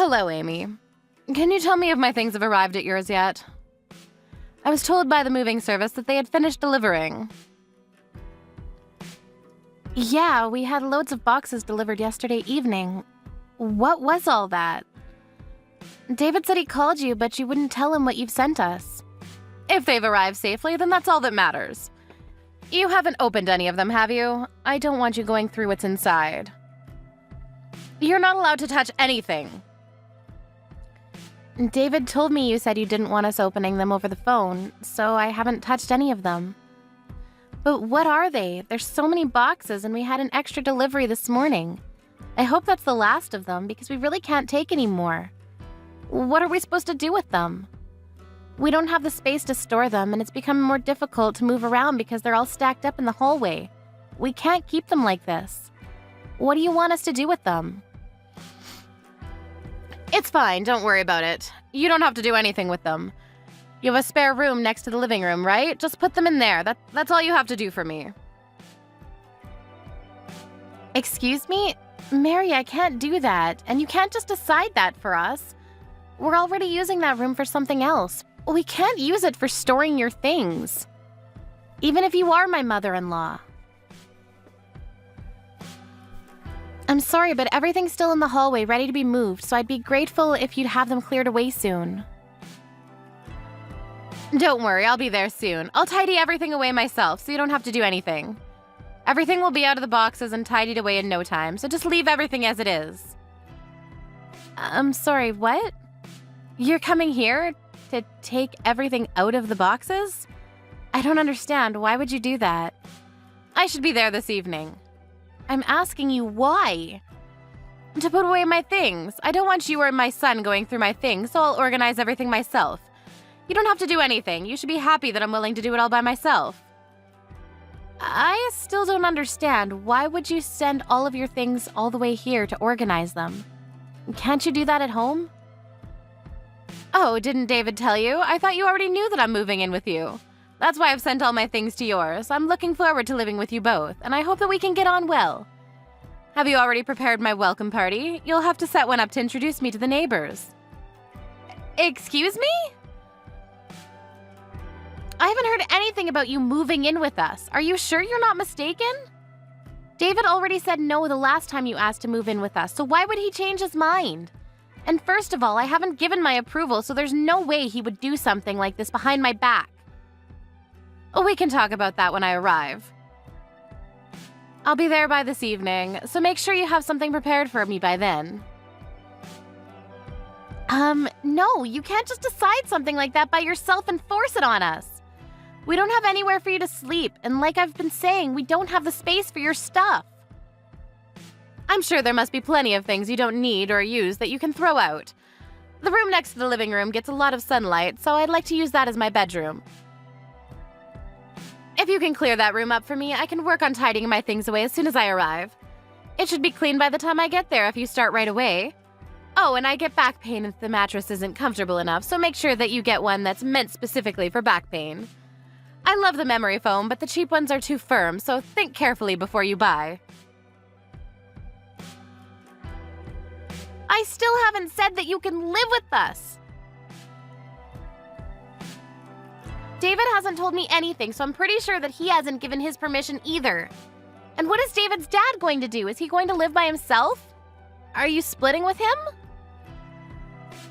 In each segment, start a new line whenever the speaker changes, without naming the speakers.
Hello, Amy. Can you tell me if my things have arrived at yours yet? I was told by the moving service that they had finished delivering. Yeah, we had loads of boxes delivered yesterday evening. What was all that? David said he called you, but you wouldn't tell him what you've sent us. If they've arrived safely, then that's all that matters. You haven't opened any of them, have you? I don't want you going through what's inside. You're not allowed to touch anything. David told me you said you didn't want us opening them over the phone, so I haven't touched any of them. But what are they? There's so many boxes, and we had an extra delivery this morning. I hope that's the last of them, because we really can't take any more. What are we supposed to do with them? We don't have the space to store them, and it's become more difficult to move around because they're all stacked up in the hallway. We can't keep them like this. What do you want us to do with them? It's fine, don't worry about it. You don't have to do anything with them. You have a spare room next to the living room, right? Just put them in there. That's all you have to do for me. Excuse me? Mary, I can't do that, and you can't just decide that for us. We're already using that room for something else. We can't use it for storing your things. Even if you are my mother-in-law. I'm sorry, but everything's still in the hallway, ready to be moved, so I'd be grateful if you'd have them cleared away soon. Don't worry, I'll be there soon. I'll tidy everything away myself, so you don't have to do anything. Everything will be out of the boxes and tidied away in no time, so just leave everything as it is. I'm sorry, what? You're coming here to take everything out of the boxes? I don't understand. Why would you do that? I should be there this evening. I'm asking you why? To put away my things. I don't want you or my son going through my things, so I'll organize everything myself. You don't have to do anything. You should be happy that I'm willing to do it all by myself. I still don't understand. Why would you send all of your things all the way here to organize them? Can't you do that at home? Oh, didn't David tell you? I thought you already knew that I'm moving in with you. That's why I've sent all my things to yours. I'm looking forward to living with you both, and I hope that we can get on well. Have you already prepared my welcome party? You'll have to set one up to introduce me to the neighbors. Excuse me? I haven't heard anything about you moving in with us. Are you sure you're not mistaken? David already said no the last time you asked to move in with us, so why would he change his mind? And first of all, I haven't given my approval, so there's no way he would do something like this behind my back. We can talk about that when I arrive. I'll be there by this evening, so make sure you have something prepared for me by then. No, you can't just decide something like that by yourself and force it on us. We don't have anywhere for you to sleep, and like I've been saying, we don't have the space for your stuff. I'm sure there must be plenty of things you don't need or use that you can throw out. The room next to the living room gets a lot of sunlight, so I'd like to use that as my bedroom. If you can clear that room up for me, I can work on tidying my things away as soon as I arrive. It should be clean by the time I get there if you start right away. Oh, and I get back pain if the mattress isn't comfortable enough, so make sure that you get one that's meant specifically for back pain. I love the memory foam, but the cheap ones are too firm, so think carefully before you buy. I still haven't said that you can live with us. David hasn't told me anything, so I'm pretty sure that he hasn't given his permission either. And what is David's dad going to do? Is he going to live by himself? Are you splitting with him?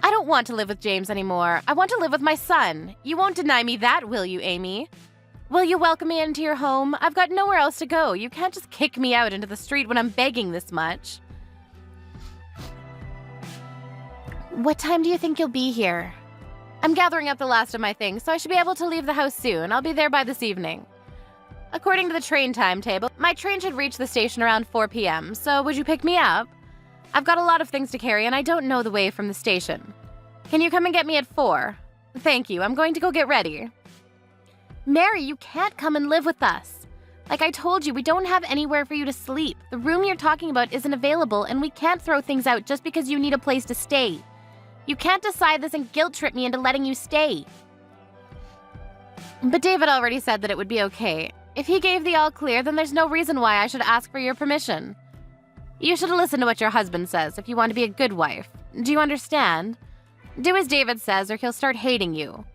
I don't want to live with James anymore. I want to live with my son. You won't deny me that, will you, Amy? Will you welcome me into your home? I've got nowhere else to go. You can't just kick me out into the street when I'm begging this much. What time do you think you'll be here? I'm gathering up the last of my things, so I should be able to leave the house soon. I'll be there by this evening. According to the train timetable, my train should reach the station around 4 p.m., so would you pick me up? I've got a lot of things to carry, and I don't know the way from the station. Can you come and get me at 4? Thank you. I'm going to go get ready. Mary, you can't come and live with us. Like I told you, we don't have anywhere for you to sleep. The room you're talking about isn't available, and we can't throw things out just because you need a place to stay. You can't decide this and guilt-trip me into letting you stay. But David already said that it would be okay. If he gave the all clear, then there's no reason why I should ask for your permission. You should listen to what your husband says if you want to be a good wife. Do you understand? Do as David says or he'll start hating you.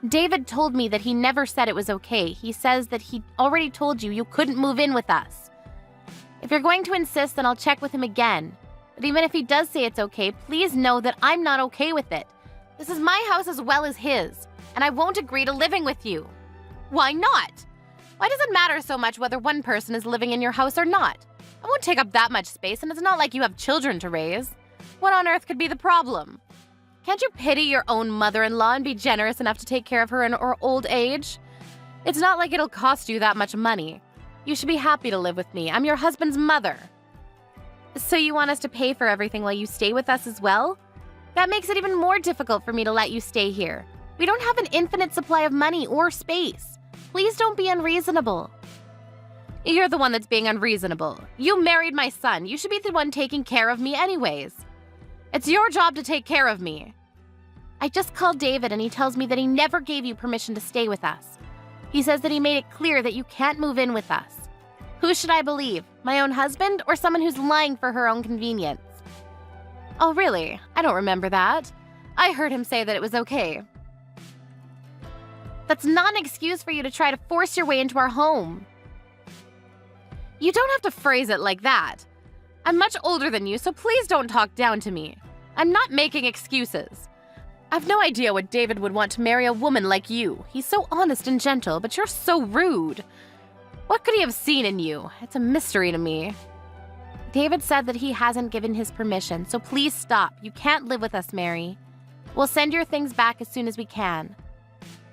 David told me that he never said it was okay. He says that he already told you couldn't move in with us. If you're going to insist, then I'll check with him again. But even if he does say it's okay, please know that I'm not okay with it. This is my house as well as his, and I won't agree to living with you. Why not? Why does it matter so much whether one person is living in your house or not? I won't take up that much space, and it's not like you have children to raise. What on earth could be the problem? Can't you pity your own mother-in-law and be generous enough to take care of her in her old age? It's not like it'll cost you that much money. You should be happy to live with me. I'm your husband's mother. So you want us to pay for everything while you stay with us as well? That makes it even more difficult for me to let you stay here. We don't have an infinite supply of money or space. Please don't be unreasonable. You're the one that's being unreasonable. You married my son. You should be the one taking care of me anyways. It's your job to take care of me. I just called David and he tells me that he never gave you permission to stay with us. He says that he made it clear that you can't move in with us. Who should I believe? My own husband or someone who's lying for her own convenience? Oh, really? I don't remember that. I heard him say that it was okay. That's not an excuse for you to try to force your way into our home. You don't have to phrase it like that. I'm much older than you, so please don't talk down to me. I'm not making excuses. I've no idea what David would want to marry a woman like you. He's so honest and gentle, but you're so rude. What could he have seen in you? It's a mystery to me. David said that he hasn't given his permission, so please stop. You can't live with us, Mary. We'll send your things back as soon as we can.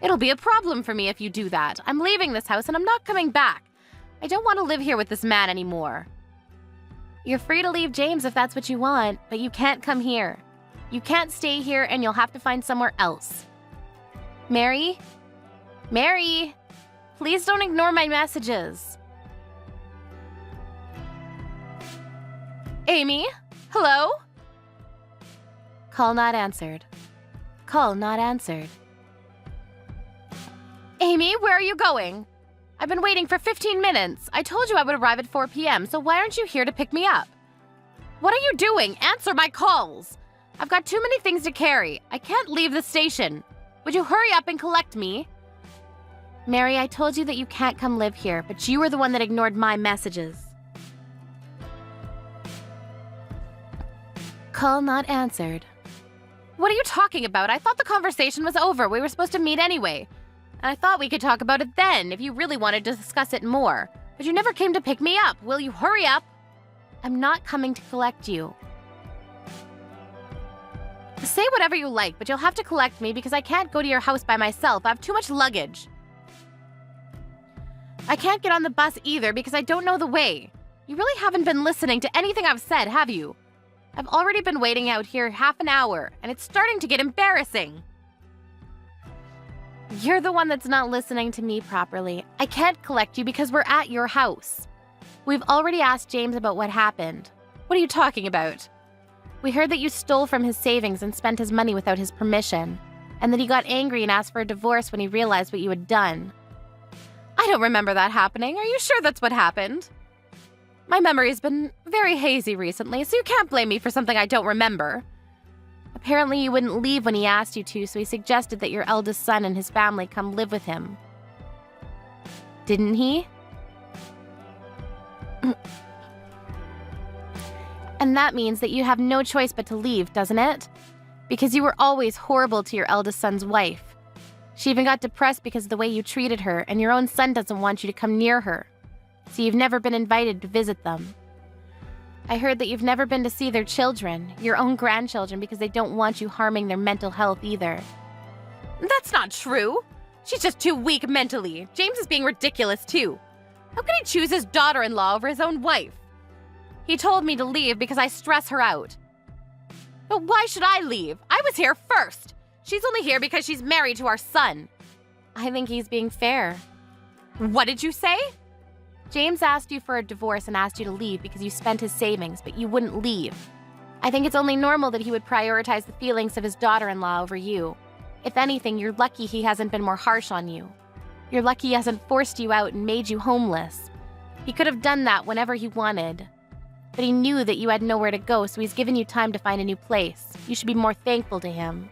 It'll be a problem for me if you do that. I'm leaving this house and I'm not coming back. I don't want to live here with this man anymore. You're free to leave James if that's what you want, but you can't come here. You can't stay here and you'll have to find somewhere else. Mary? Mary? Please don't ignore my messages. Amy? Hello? Call not answered. Call not answered. Amy, where are you going? I've been waiting for 15 minutes. I told you I would arrive at 4 p.m., so why aren't you here to pick me up? What are you doing? Answer my calls. I've got too many things to carry. I can't leave the station. Would you hurry up and collect me? Mary, I told you that you can't come live here, but you were the one that ignored my messages. Call not answered. What are you talking about? I thought the conversation was over. We were supposed to meet anyway. And I thought we could talk about it then, if you really wanted to discuss it more. But you never came to pick me up. Will you hurry up? I'm not coming to collect you. Say whatever you like, but you'll have to collect me because I can't go to your house by myself. I have too much luggage. I can't get on the bus either because I don't know the way. You really haven't been listening to anything I've said, have you? I've already been waiting out here half an hour, and it's starting to get embarrassing. You're the one that's not listening to me properly. I can't collect you because we're at your house. We've already asked James about what happened. What are you talking about? We heard that you stole from his savings and spent his money without his permission, and that he got angry and asked for a divorce when he realized what you had done. I don't remember that happening. Are you sure that's what happened? My memory's been very hazy recently, so you can't blame me for something I don't remember. Apparently you wouldn't leave when he asked you to, so he suggested that your eldest son and his family come live with him. Didn't he? And that means that you have no choice but to leave, doesn't it? Because you were always horrible to your eldest son's wife. She even got depressed because of the way you treated her, and your own son doesn't want you to come near her. So you've never been invited to visit them. I heard that you've never been to see their children, your own grandchildren, because they don't want you harming their mental health either. That's not true. She's just too weak mentally. James is being ridiculous too. How can he choose his daughter-in-law over his own wife? He told me to leave because I stress her out. But why should I leave? I was here first. She's only here because she's married to our son. I think he's being fair. What did you say? James asked you for a divorce and asked you to leave because you spent his savings, but you wouldn't leave. I think it's only normal that he would prioritize the feelings of his daughter-in-law over you. If anything, you're lucky he hasn't been more harsh on you. You're lucky he hasn't forced you out and made you homeless. He could have done that whenever he wanted. but he knew that you had nowhere to go, so he's given you time to find a new place. You should be more thankful to him.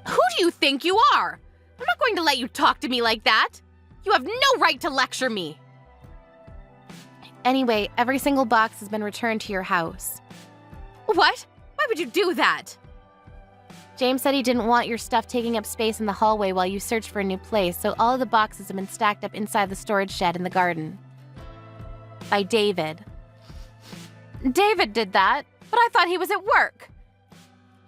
Who do you think you are? I'm not going to let you talk to me like that. You have no right to lecture me. Anyway, every single box has been returned to your house. What? Why would you do that? James said he didn't want your stuff taking up space in the hallway while you searched for a new place, so all of the boxes have been stacked up inside the storage shed in the garden. By David. David did that, but I thought he was at work.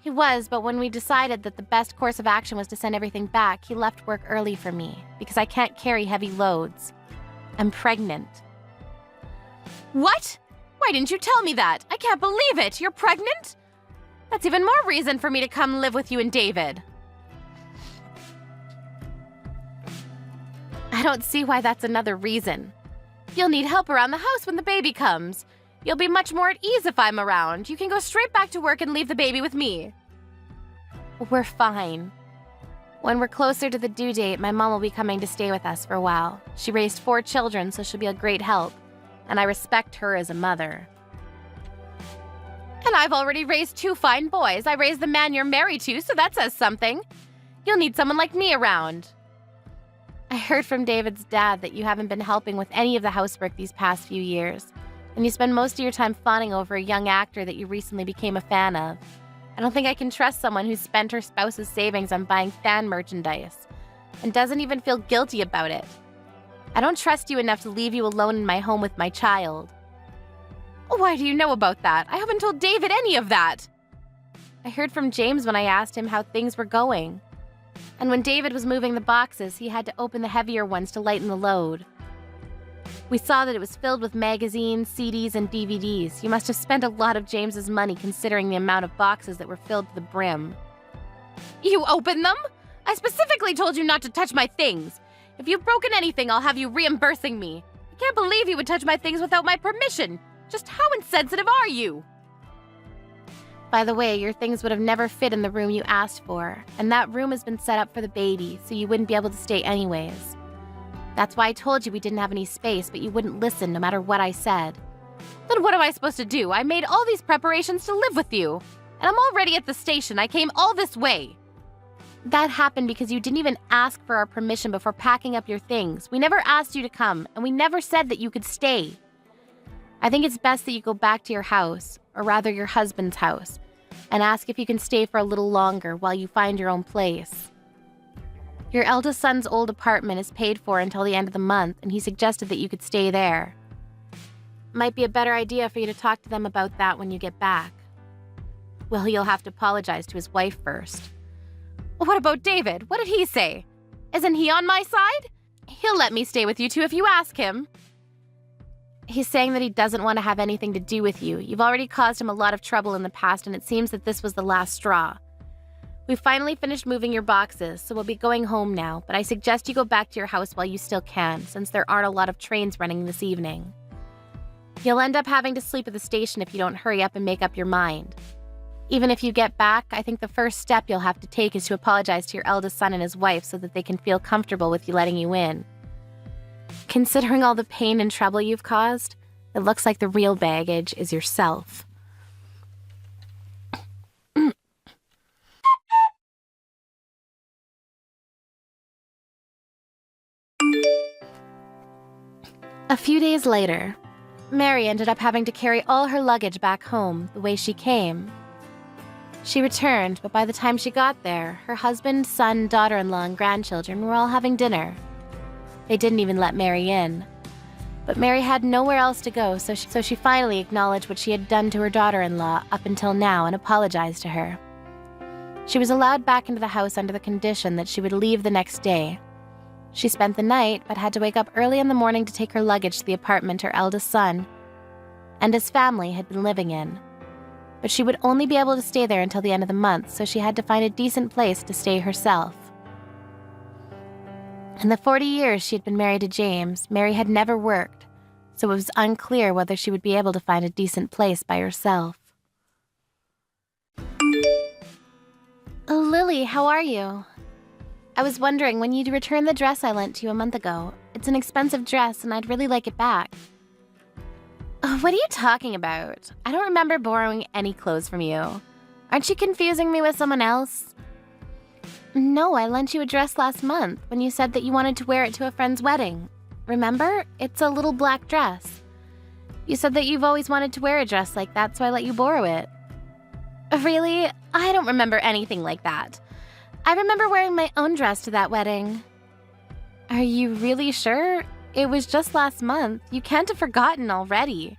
He was, but when we decided that the best course of action was to send everything back, he left work early for me, because I can't carry heavy loads. I'm pregnant. What? Why didn't you tell me that? I can't believe it! You're pregnant? That's even more reason for me to come live with you and David. I don't see why that's another reason. You'll need help around the house when the baby comes. You'll be much more at ease if I'm around. You can go straight back to work and leave the baby with me. We're fine. When we're closer to the due date, my mom will be coming to stay with us for a while. She raised 4 children, so she'll be a great help. And I respect her as a mother. And I've already raised 2 fine boys. I raised the man you're married to, so that says something. You'll need someone like me around. I heard from David's dad that you haven't been helping with any of the housework these past few years. And you spend most of your time fawning over a young actor that you recently became a fan of. I don't think I can trust someone who's spent her spouse's savings on buying fan merchandise and doesn't even feel guilty about it. I don't trust you enough to leave you alone in my home with my child. Why do you know about that? I haven't told David any of that. I heard from James when I asked him how things were going. And when David was moving the boxes, he had to open the heavier ones to lighten the load. We saw that it was filled with magazines, CDs, and DVDs. You must have spent a lot of James's money considering the amount of boxes that were filled to the brim. You opened them? I specifically told you not to touch my things. If you've broken anything, I'll have you reimbursing me. I can't believe you would touch my things without my permission. Just how insensitive are you? By the way, your things would have never fit in the room you asked for, and that room has been set up for the baby, so you wouldn't be able to stay anyways. That's why I told you we didn't have any space, but you wouldn't listen no matter what I said. Then what am I supposed to do? I made all these preparations to live with you, and I'm already at the station. I came all this way. That happened because you didn't even ask for our permission before packing up your things. We never asked you to come, and we never said that you could stay. I think it's best that you go back to your house, or rather your husband's house, and ask if you can stay for a little longer while you find your own place. Your eldest son's old apartment is paid for until the end of the month, and he suggested that you could stay there. Might be a better idea for you to talk to them about that when you get back. Well, you'll have to apologize to his wife first. What about David? What did he say? Isn't he on my side? He'll let me stay with you two if you ask him. He's saying that he doesn't want to have anything to do with you. You've already caused him a lot of trouble in the past, and it seems that this was the last straw. We've finally finished moving your boxes, so we'll be going home now, but I suggest you go back to your house while you still can, since there aren't a lot of trains running this evening. You'll end up having to sleep at the station if you don't hurry up and make up your mind. Even if you get back, I think the first step you'll have to take is to apologize to your eldest son and his wife so that they can feel comfortable with you letting you in. Considering all the pain and trouble you've caused, it looks like the real baggage is yourself. A few days later, Mary ended up having to carry all her luggage back home the way she came. She returned, but by the time she got there, her husband, son, daughter-in-law, and grandchildren were all having dinner. They didn't even let Mary in. But Mary had nowhere else to go, so she finally acknowledged what she had done to her daughter-in-law up until now and apologized to her. She was allowed back into the house under the condition that she would leave the next day. She spent the night, but had to wake up early in the morning to take her luggage to the apartment her eldest son and his family had been living in. But she would only be able to stay there until the end of the month, so she had to find a decent place to stay herself. In the 40 years she had been married to James, Mary had never worked, so it was unclear whether she would be able to find a decent place by herself. Oh, Lily, how are you? I was wondering when you'd return the dress I lent you a month ago. It's an expensive dress, and I'd really like it back. What are you talking about? I don't remember borrowing any clothes from you. Aren't you confusing me with someone else? No, I lent you a dress last month when you said that you wanted to wear it to a friend's wedding. Remember? It's a little black dress. You said that you've always wanted to wear a dress like that, so I let you borrow it. Really? I don't remember anything like that. I remember wearing my own dress to that wedding. Are you really sure? It was just last month. You can't have forgotten already.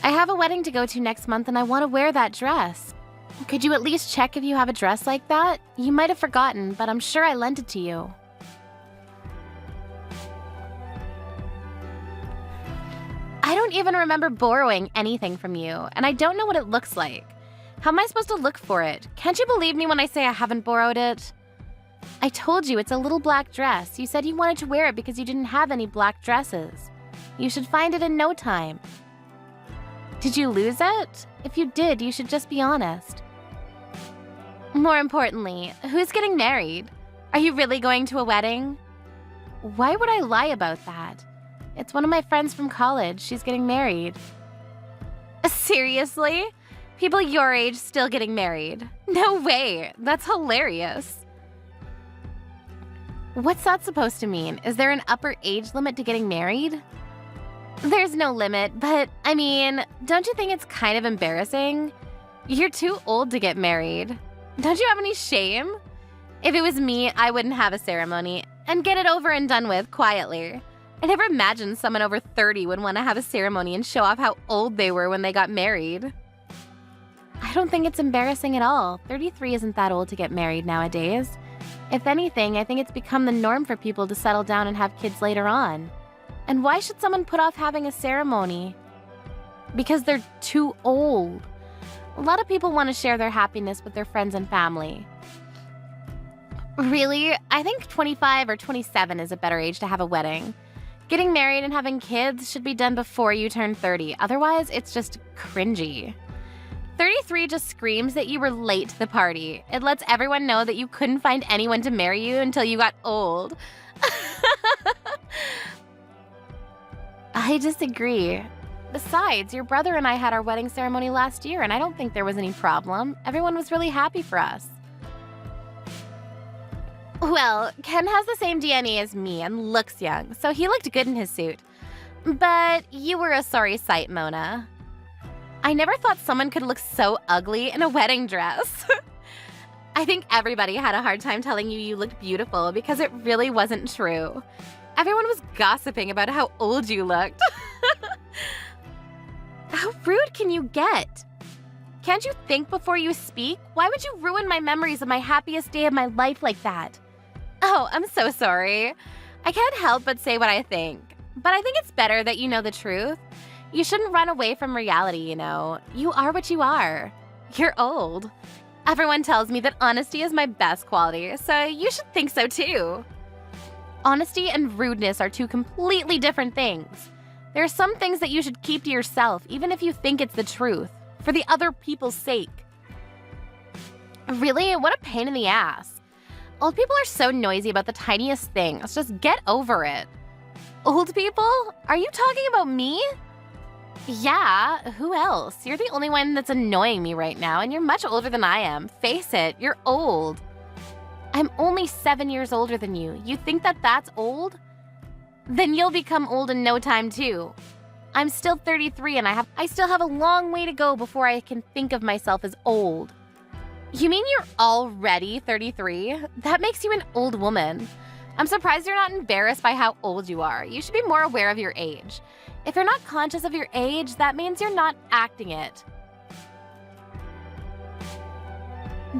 I have a wedding to go to next month and I want to wear that dress. Could you at least check if you have a dress like that? You might have forgotten, but I'm sure I lent it to you. I don't even remember borrowing anything from you, and I don't know what it looks like. How am I supposed to look for it? Can't you believe me when I say I haven't borrowed it? I told you it's a little black dress. You said you wanted to wear it because you didn't have any black dresses. You should find it in no time. Did you lose it? If you did, you should just be honest. More importantly, who's getting married? Are you really going to a wedding? Why would I lie about that? It's one of my friends from college. She's getting married. Seriously? People your age still getting married? No way. That's hilarious. What's that supposed to mean? Is there an upper age limit to getting married? There's no limit, but I mean, don't you think it's kind of embarrassing? You're too old to get married. Don't you have any shame? If it was me, I wouldn't have a ceremony and get it over and done with quietly. I never imagined someone over 30 would want to have a ceremony and show off how old they were when they got married. I don't think it's embarrassing at all. 33 isn't that old to get married nowadays. If anything, I think it's become the norm for people to settle down and have kids later on. And why should someone put off having a ceremony? Because they're too old. A lot of people want to share their happiness with their friends and family. Really, I think 25 or 27 is a better age to have a wedding. Getting married and having kids should be done before you turn 30. Otherwise, it's just cringy. 33 just screams that you were late to the party. It lets everyone know that you couldn't find anyone to marry you until you got old. I disagree. Besides, your brother and I had our wedding ceremony last year, and I don't think there was any problem. Everyone was really happy for us. Well, Ken has the same DNA as me and looks young, so he looked good in his suit. But you were a sorry sight, Mona. I never thought someone could look so ugly in a wedding dress. I think everybody had a hard time telling you looked beautiful because it really wasn't true. Everyone was gossiping about how old you looked. How rude can you get? Can't you think before you speak? Why would you ruin my memories of my happiest day of my life like that? Oh, I'm so sorry. I can't help but say what I think. But I think it's better that you know the truth. You shouldn't run away from reality, you know. You are what you are. You're old. Everyone tells me that honesty is my best quality, so you should think so too. Honesty and rudeness are two completely different things. There are some things that you should keep to yourself, even if you think it's the truth, for the other people's sake. Really? What a pain in the ass. Old people are so noisy about the tiniest things. Just get over it. Old people? Are you talking about me? Yeah, who else? You're the only one that's annoying me right now, and you're much older than I am. Face it, you're old. I'm only 7 years older than you. You think that that's old? Then you'll become old in no time too. I'm still 33 and I still have a long way to go before I can think of myself as old. You mean you're already 33? That makes you an old woman. I'm surprised you're not embarrassed by how old you are. You should be more aware of your age. If you're not conscious of your age, that means you're not acting it.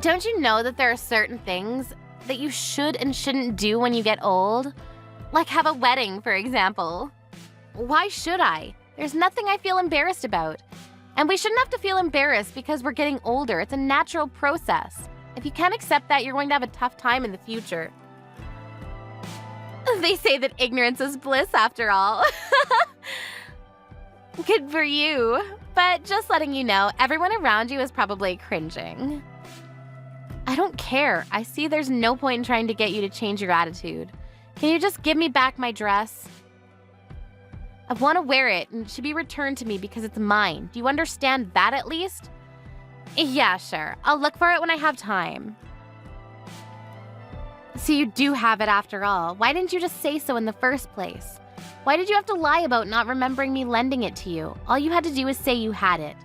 Don't you know that there are certain things that you should and shouldn't do when you get old? Like have a wedding, for example. Why should I? There's nothing I feel embarrassed about. And we shouldn't have to feel embarrassed because we're getting older. It's a natural process. If you can't accept that, you're going to have a tough time in the future. They say that ignorance is bliss after all. Good for you. But just letting you know, everyone around you is probably cringing. I don't care. I see there's no point in trying to get you to change your attitude. Can you just give me back my dress? I want to wear it, and it should be returned to me because it's mine. Do you understand that at least? Yeah, sure. I'll look for it when I have time. So you do have it after all. Why didn't you just say so in the first place? Why did you have to lie about not remembering me lending it to you? All you had to do was say you had it.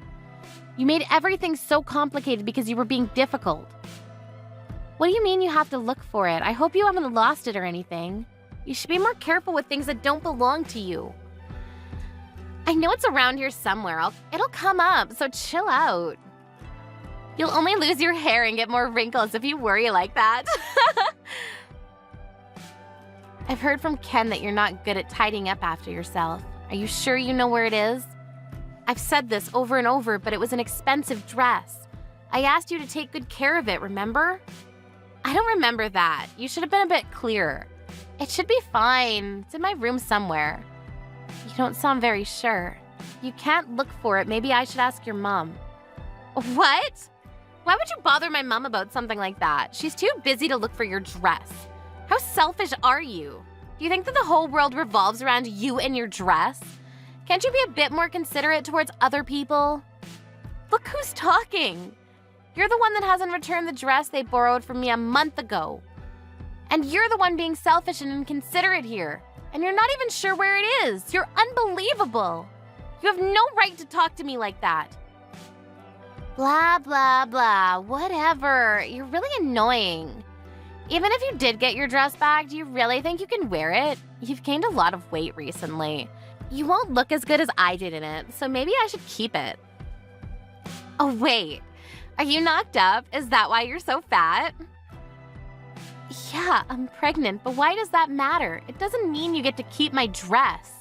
You made everything so complicated because you were being difficult. What do you mean you have to look for it? I hope you haven't lost it or anything. You should be more careful with things that don't belong to you. I know it's around here somewhere. It'll come up, so chill out. You'll only lose your hair and get more wrinkles if you worry like that. I've heard from Ken that you're not good at tidying up after yourself. Are you sure you know where it is? I've said this over and over, but it was an expensive dress. I asked you to take good care of it, remember? I don't remember that. You should have been a bit clearer. It should be fine. It's in my room somewhere. You don't sound very sure. You can't look for it. Maybe I should ask your mom. What? Why would you bother my mom about something like that? She's too busy to look for your dress. How selfish are you? Do you think that the whole world revolves around you and your dress? Can't you be a bit more considerate towards other people? Look who's talking. You're the one that hasn't returned the dress they borrowed from me a month ago. And you're the one being selfish and inconsiderate here. And you're not even sure where it is. You're unbelievable. You have no right to talk to me like that. Blah, blah, blah. Whatever. You're really annoying. Even if you did get your dress back, do you really think you can wear it? You've gained a lot of weight recently. You won't look as good as I did in it, so maybe I should keep it. Oh, wait. Are you knocked up? Is that why you're so fat? Yeah, I'm pregnant, but why does that matter? It doesn't mean you get to keep my dress.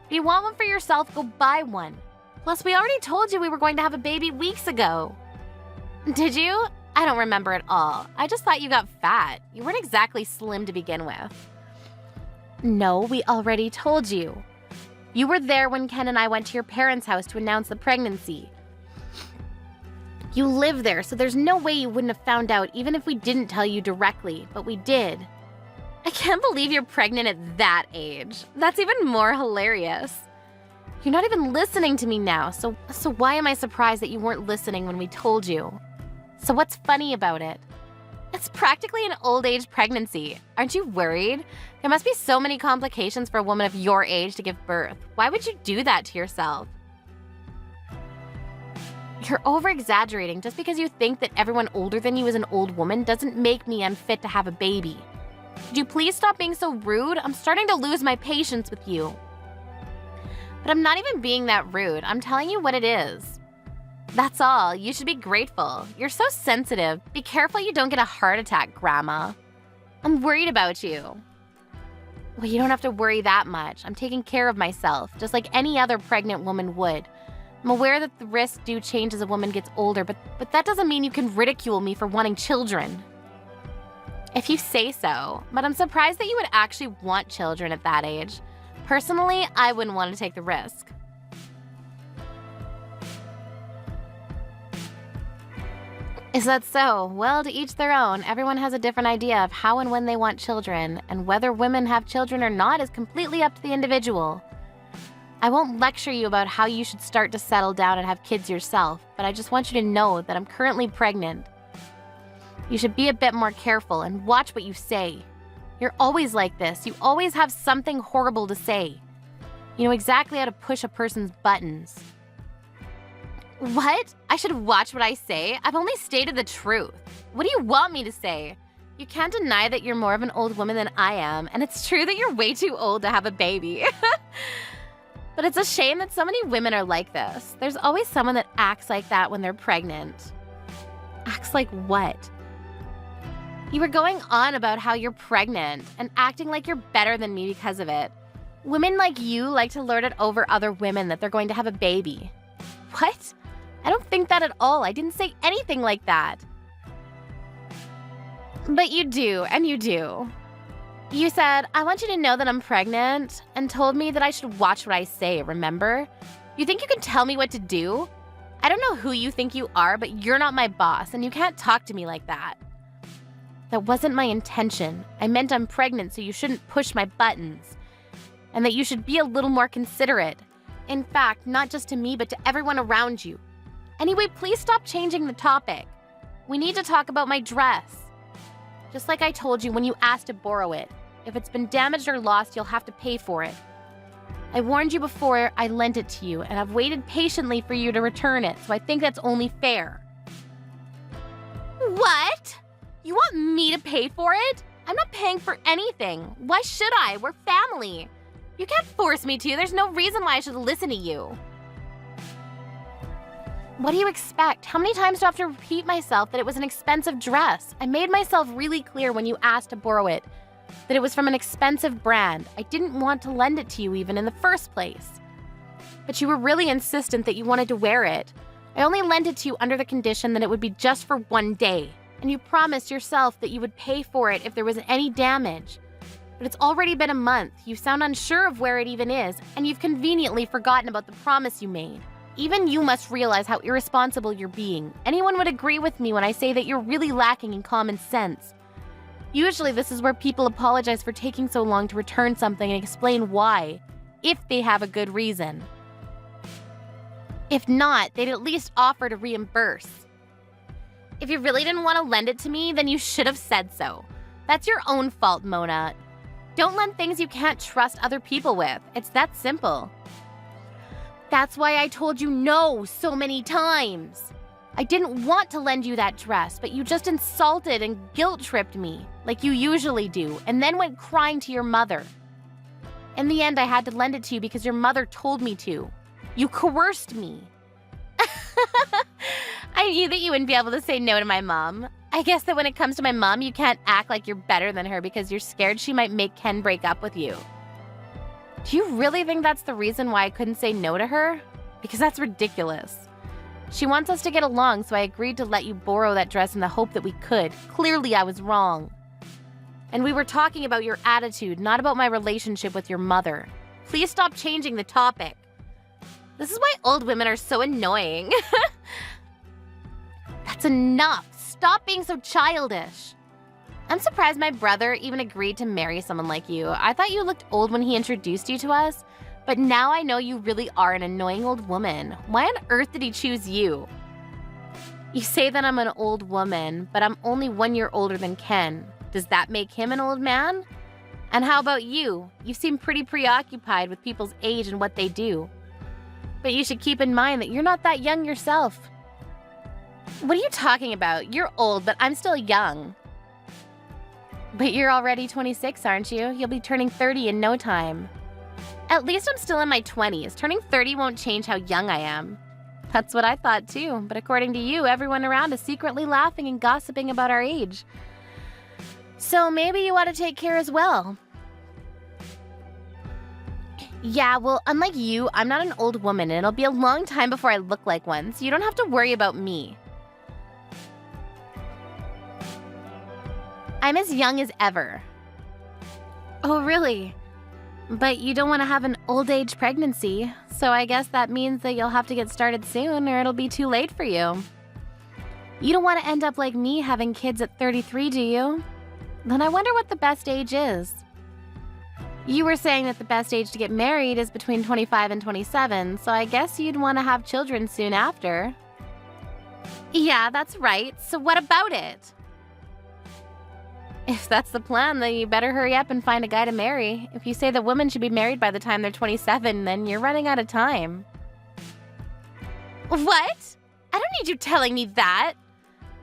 If you want one for yourself, go buy one. Plus, we already told you we were going to have a baby weeks ago. Did you? I don't remember at all. I just thought you got fat. You weren't exactly slim to begin with. No, we already told you. You were there when Ken and I went to your parents' house to announce the pregnancy. You live there, so there's no way you wouldn't have found out even if we didn't tell you directly, but we did. I can't believe you're pregnant at that age. That's even more hilarious. You're not even listening to me now, so why am I surprised that you weren't listening when we told you? So what's funny about it? It's practically an old age pregnancy. Aren't you worried? There must be so many complications for a woman of your age to give birth. Why would you do that to yourself? You're over-exaggerating. Just because you think that everyone older than you is an old woman doesn't make me unfit to have a baby. Could you please stop being so rude? I'm starting to lose my patience with you. But I'm not even being that rude. I'm telling you what it is. That's all. You should be grateful. You're so sensitive. Be careful you don't get a heart attack, Grandma. I'm worried about you. Well, you don't have to worry that much. I'm taking care of myself, just like any other pregnant woman would. I'm aware that the risks do change as a woman gets older, but that doesn't mean you can ridicule me for wanting children. If you say so, but I'm surprised that you would actually want children at that age. Personally, I wouldn't want to take the risk. Is that so? Well, to each their own. Everyone has a different idea of how and when they want children, and whether women have children or not is completely up to the individual. I won't lecture you about how you should start to settle down and have kids yourself, but I just want you to know that I'm currently pregnant. You should be a bit more careful and watch what you say. You're always like this. You always have something horrible to say. You know exactly how to push a person's buttons. What? I should watch what I say? I've only stated the truth. What do you want me to say? You can't deny that you're more of an old woman than I am, and it's true that you're way too old to have a baby. But it's a shame that so many women are like this. There's always someone that acts like that when they're pregnant. Acts like what? You were going on about how you're pregnant and acting like you're better than me because of it. Women like you like to lord it over other women that they're going to have a baby. What? I don't think that at all. I didn't say anything like that. But you do, and you do. You said, I want you to know that I'm pregnant, and told me that I should watch what I say, remember? You think you can tell me what to do? I don't know who you think you are, but you're not my boss, and you can't talk to me like that. That wasn't my intention. I meant I'm pregnant, so you shouldn't push my buttons. and that you should be a little more considerate. In fact, not just to me, but to everyone around you. Anyway, please stop changing the topic. We need to talk about my dress. Just like I told you when you asked to borrow it. If it's been damaged or lost, you'll have to pay for it. I warned you before I lent it to you, and I've waited patiently for you to return it, so I think that's only fair. What? You want me to pay for it? I'm not paying for anything. Why should I? We're family. You can't force me to. There's no reason why I should listen to you. What do you expect? How many times do I have to repeat myself that it was an expensive dress? I made myself really clear when you asked to borrow it that it was from an expensive brand. I didn't want to lend it to you even in the first place. But you were really insistent that you wanted to wear it. I only lent it to you under the condition that it would be just for one day. And you promised yourself that you would pay for it if there was any damage. But it's already been a month. You sound unsure of where it even is, and you've conveniently forgotten about the promise you made. Even you must realize how irresponsible you're being. Anyone would agree with me when I say that you're really lacking in common sense. Usually this is where people apologize for taking so long to return something and explain why, if they have a good reason. If not, they'd at least offer to reimburse. If you really didn't want to lend it to me, then you should have said so. That's your own fault, Mona. Don't lend things you can't trust other people with. It's that simple. That's why I told you no so many times. I didn't want to lend you that dress, but you just insulted and guilt-tripped me, like you usually do, and then went crying to your mother. In the end, I had to lend it to you because your mother told me to. You coerced me. I knew that you wouldn't be able to say no to my mom. I guess that when it comes to my mom, you can't act like you're better than her because you're scared she might make Ken break up with you. Do you really think that's the reason why I couldn't say no to her? Because that's ridiculous. She wants us to get along, so I agreed to let you borrow that dress in the hope that we could. Clearly, I was wrong. And we were talking about your attitude, not about my relationship with your mother. Please stop changing the topic. This is why old women are so annoying. That's enough. Stop being so childish. I'm surprised my brother even agreed to marry someone like you. I thought you looked old when he introduced you to us, but now I know you really are an annoying old woman. Why on earth did he choose you? You say that I'm an old woman, but I'm only 1 year older than Ken. Does that make him an old man? And how about you? You seem pretty preoccupied with people's age and what they do. But you should keep in mind that you're not that young yourself. What are you talking about? You're old, but I'm still young. But you're already 26, aren't you? You'll be turning 30 in no time. At least I'm still in my 20s. Turning 30 won't change how young I am. That's what I thought too, but according to you, everyone around is secretly laughing and gossiping about our age. So maybe you ought to take care as well. Yeah, well, unlike you, I'm not an old woman, and it'll be a long time before I look like one, so you don't have to worry about me. I'm as young as ever. Oh, really? But you don't want to have an old age pregnancy, so I guess that means that you'll have to get started soon or it'll be too late for you. You don't want to end up like me having kids at 33, do you? Then I wonder what the best age is. You were saying that the best age to get married is between 25 and 27, so I guess you'd want to have children soon after. Yeah, that's right. So what about it? If that's the plan, then you better hurry up and find a guy to marry. If you say that women should be married by the time they're 27, then you're running out of time. What? I don't need you telling me that.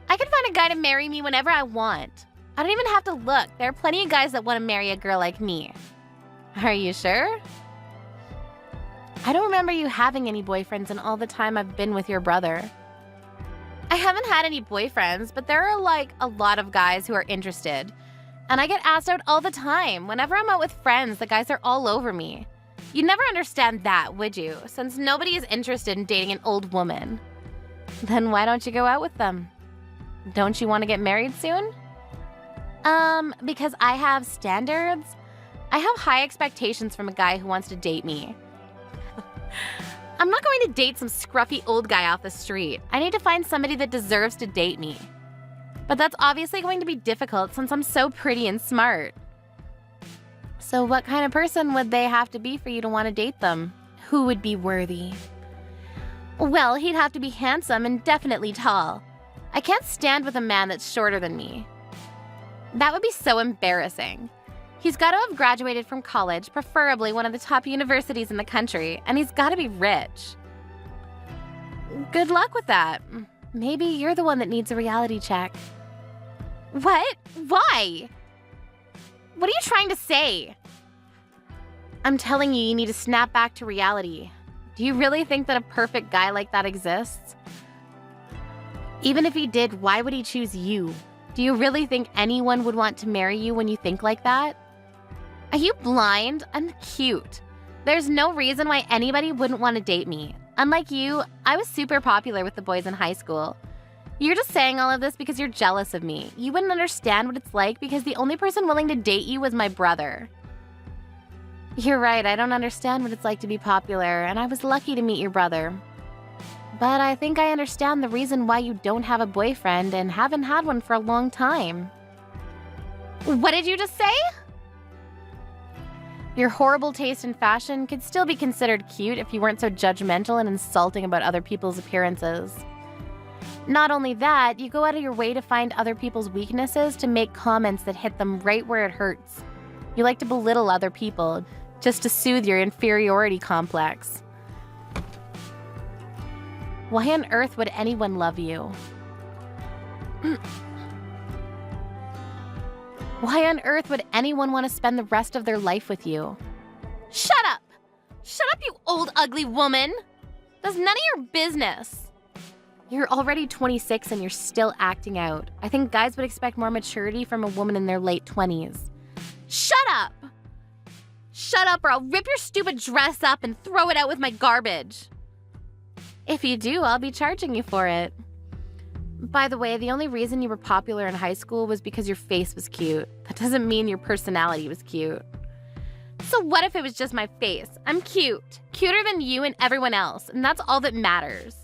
I can find a guy to marry me whenever I want. I don't even have to look. There are plenty of guys that want to marry a girl like me. Are you sure? I don't remember you having any boyfriends in all the time I've been with your brother. I haven't had any boyfriends, but there are like a lot of guys who are interested. And I get asked out all the time. Whenever I'm out with friends, the guys are all over me. You'd never understand that, would you? Since nobody is interested in dating an old woman. Then why don't you go out with them? Don't you want to get married soon? Because I have standards. I have high expectations from a guy who wants to date me. I'm not going to date some scruffy old guy off the street. I need to find somebody that deserves to date me. But that's obviously going to be difficult since I'm so pretty and smart. So what kind of person would they have to be for you to want to date them? Who would be worthy? Well, he'd have to be handsome and definitely tall. I can't stand with a man that's shorter than me. That would be so embarrassing. He's got to have graduated from college, preferably one of the top universities in the country, and he's got to be rich. Good luck with that. Maybe you're the one that needs a reality check. What? Why? What are you trying to say? I'm telling you, you need to snap back to reality. Do you really think that a perfect guy like that exists? Even if he did, why would he choose you? Do you really think anyone would want to marry you when you think like that? Are you blind? I'm cute. There's no reason why anybody wouldn't want to date me. Unlike you, I was super popular with the boys in high school. You're just saying all of this because you're jealous of me. You wouldn't understand what it's like because the only person willing to date you was my brother. You're right, I don't understand what it's like to be popular, and I was lucky to meet your brother. But I think I understand the reason why you don't have a boyfriend and haven't had one for a long time. What did you just say? Your horrible taste in fashion could still be considered cute if you weren't so judgmental and insulting about other people's appearances. Not only that, you go out of your way to find other people's weaknesses to make comments that hit them right where it hurts. You like to belittle other people just to soothe your inferiority complex. Why on earth would anyone love you? Why on earth would anyone want to spend the rest of their life with you? Shut up! Shut up, you old ugly woman! That's none of your business. You're already 26 and you're still acting out. I think guys would expect more maturity from a woman in their late 20s. Shut up! Shut up or I'll rip your stupid dress up and throw it out with my garbage. If you do, I'll be charging you for it. By the way, the only reason you were popular in high school was because your face was cute. That doesn't mean your personality was cute. So what if it was just my face? I'm cute. Cuter than you and everyone else, and that's all that matters.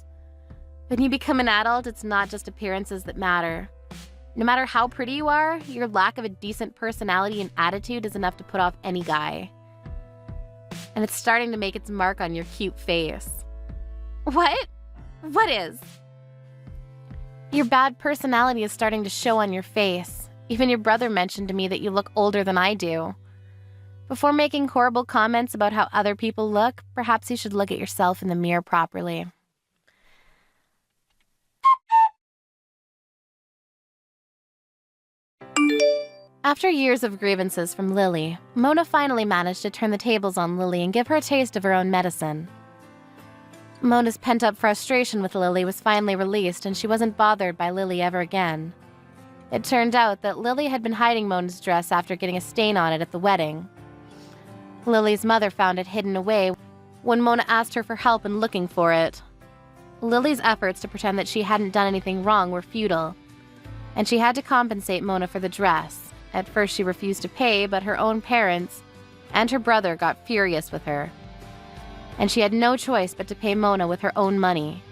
When you become an adult, it's not just appearances that matter. No matter how pretty you are, your lack of a decent personality and attitude is enough to put off any guy. And it's starting to make its mark on your cute face. What? What is? Your bad personality is starting to show on your face. Even your brother mentioned to me that you look older than I do. Before making horrible comments about how other people look, perhaps you should look at yourself in the mirror properly. After years of grievances from Lily, Mona finally managed to turn the tables on Lily and give her a taste of her own medicine. Mona's pent-up frustration with Lily was finally released, and she wasn't bothered by Lily ever again. It turned out that Lily had been hiding Mona's dress after getting a stain on it at the wedding. Lily's mother found it hidden away when Mona asked her for help in looking for it. Lily's efforts to pretend that she hadn't done anything wrong were futile, and she had to compensate Mona for the dress. At first she refused to pay, but her own parents and her brother got furious with her, and she had no choice but to pay Mona with her own money.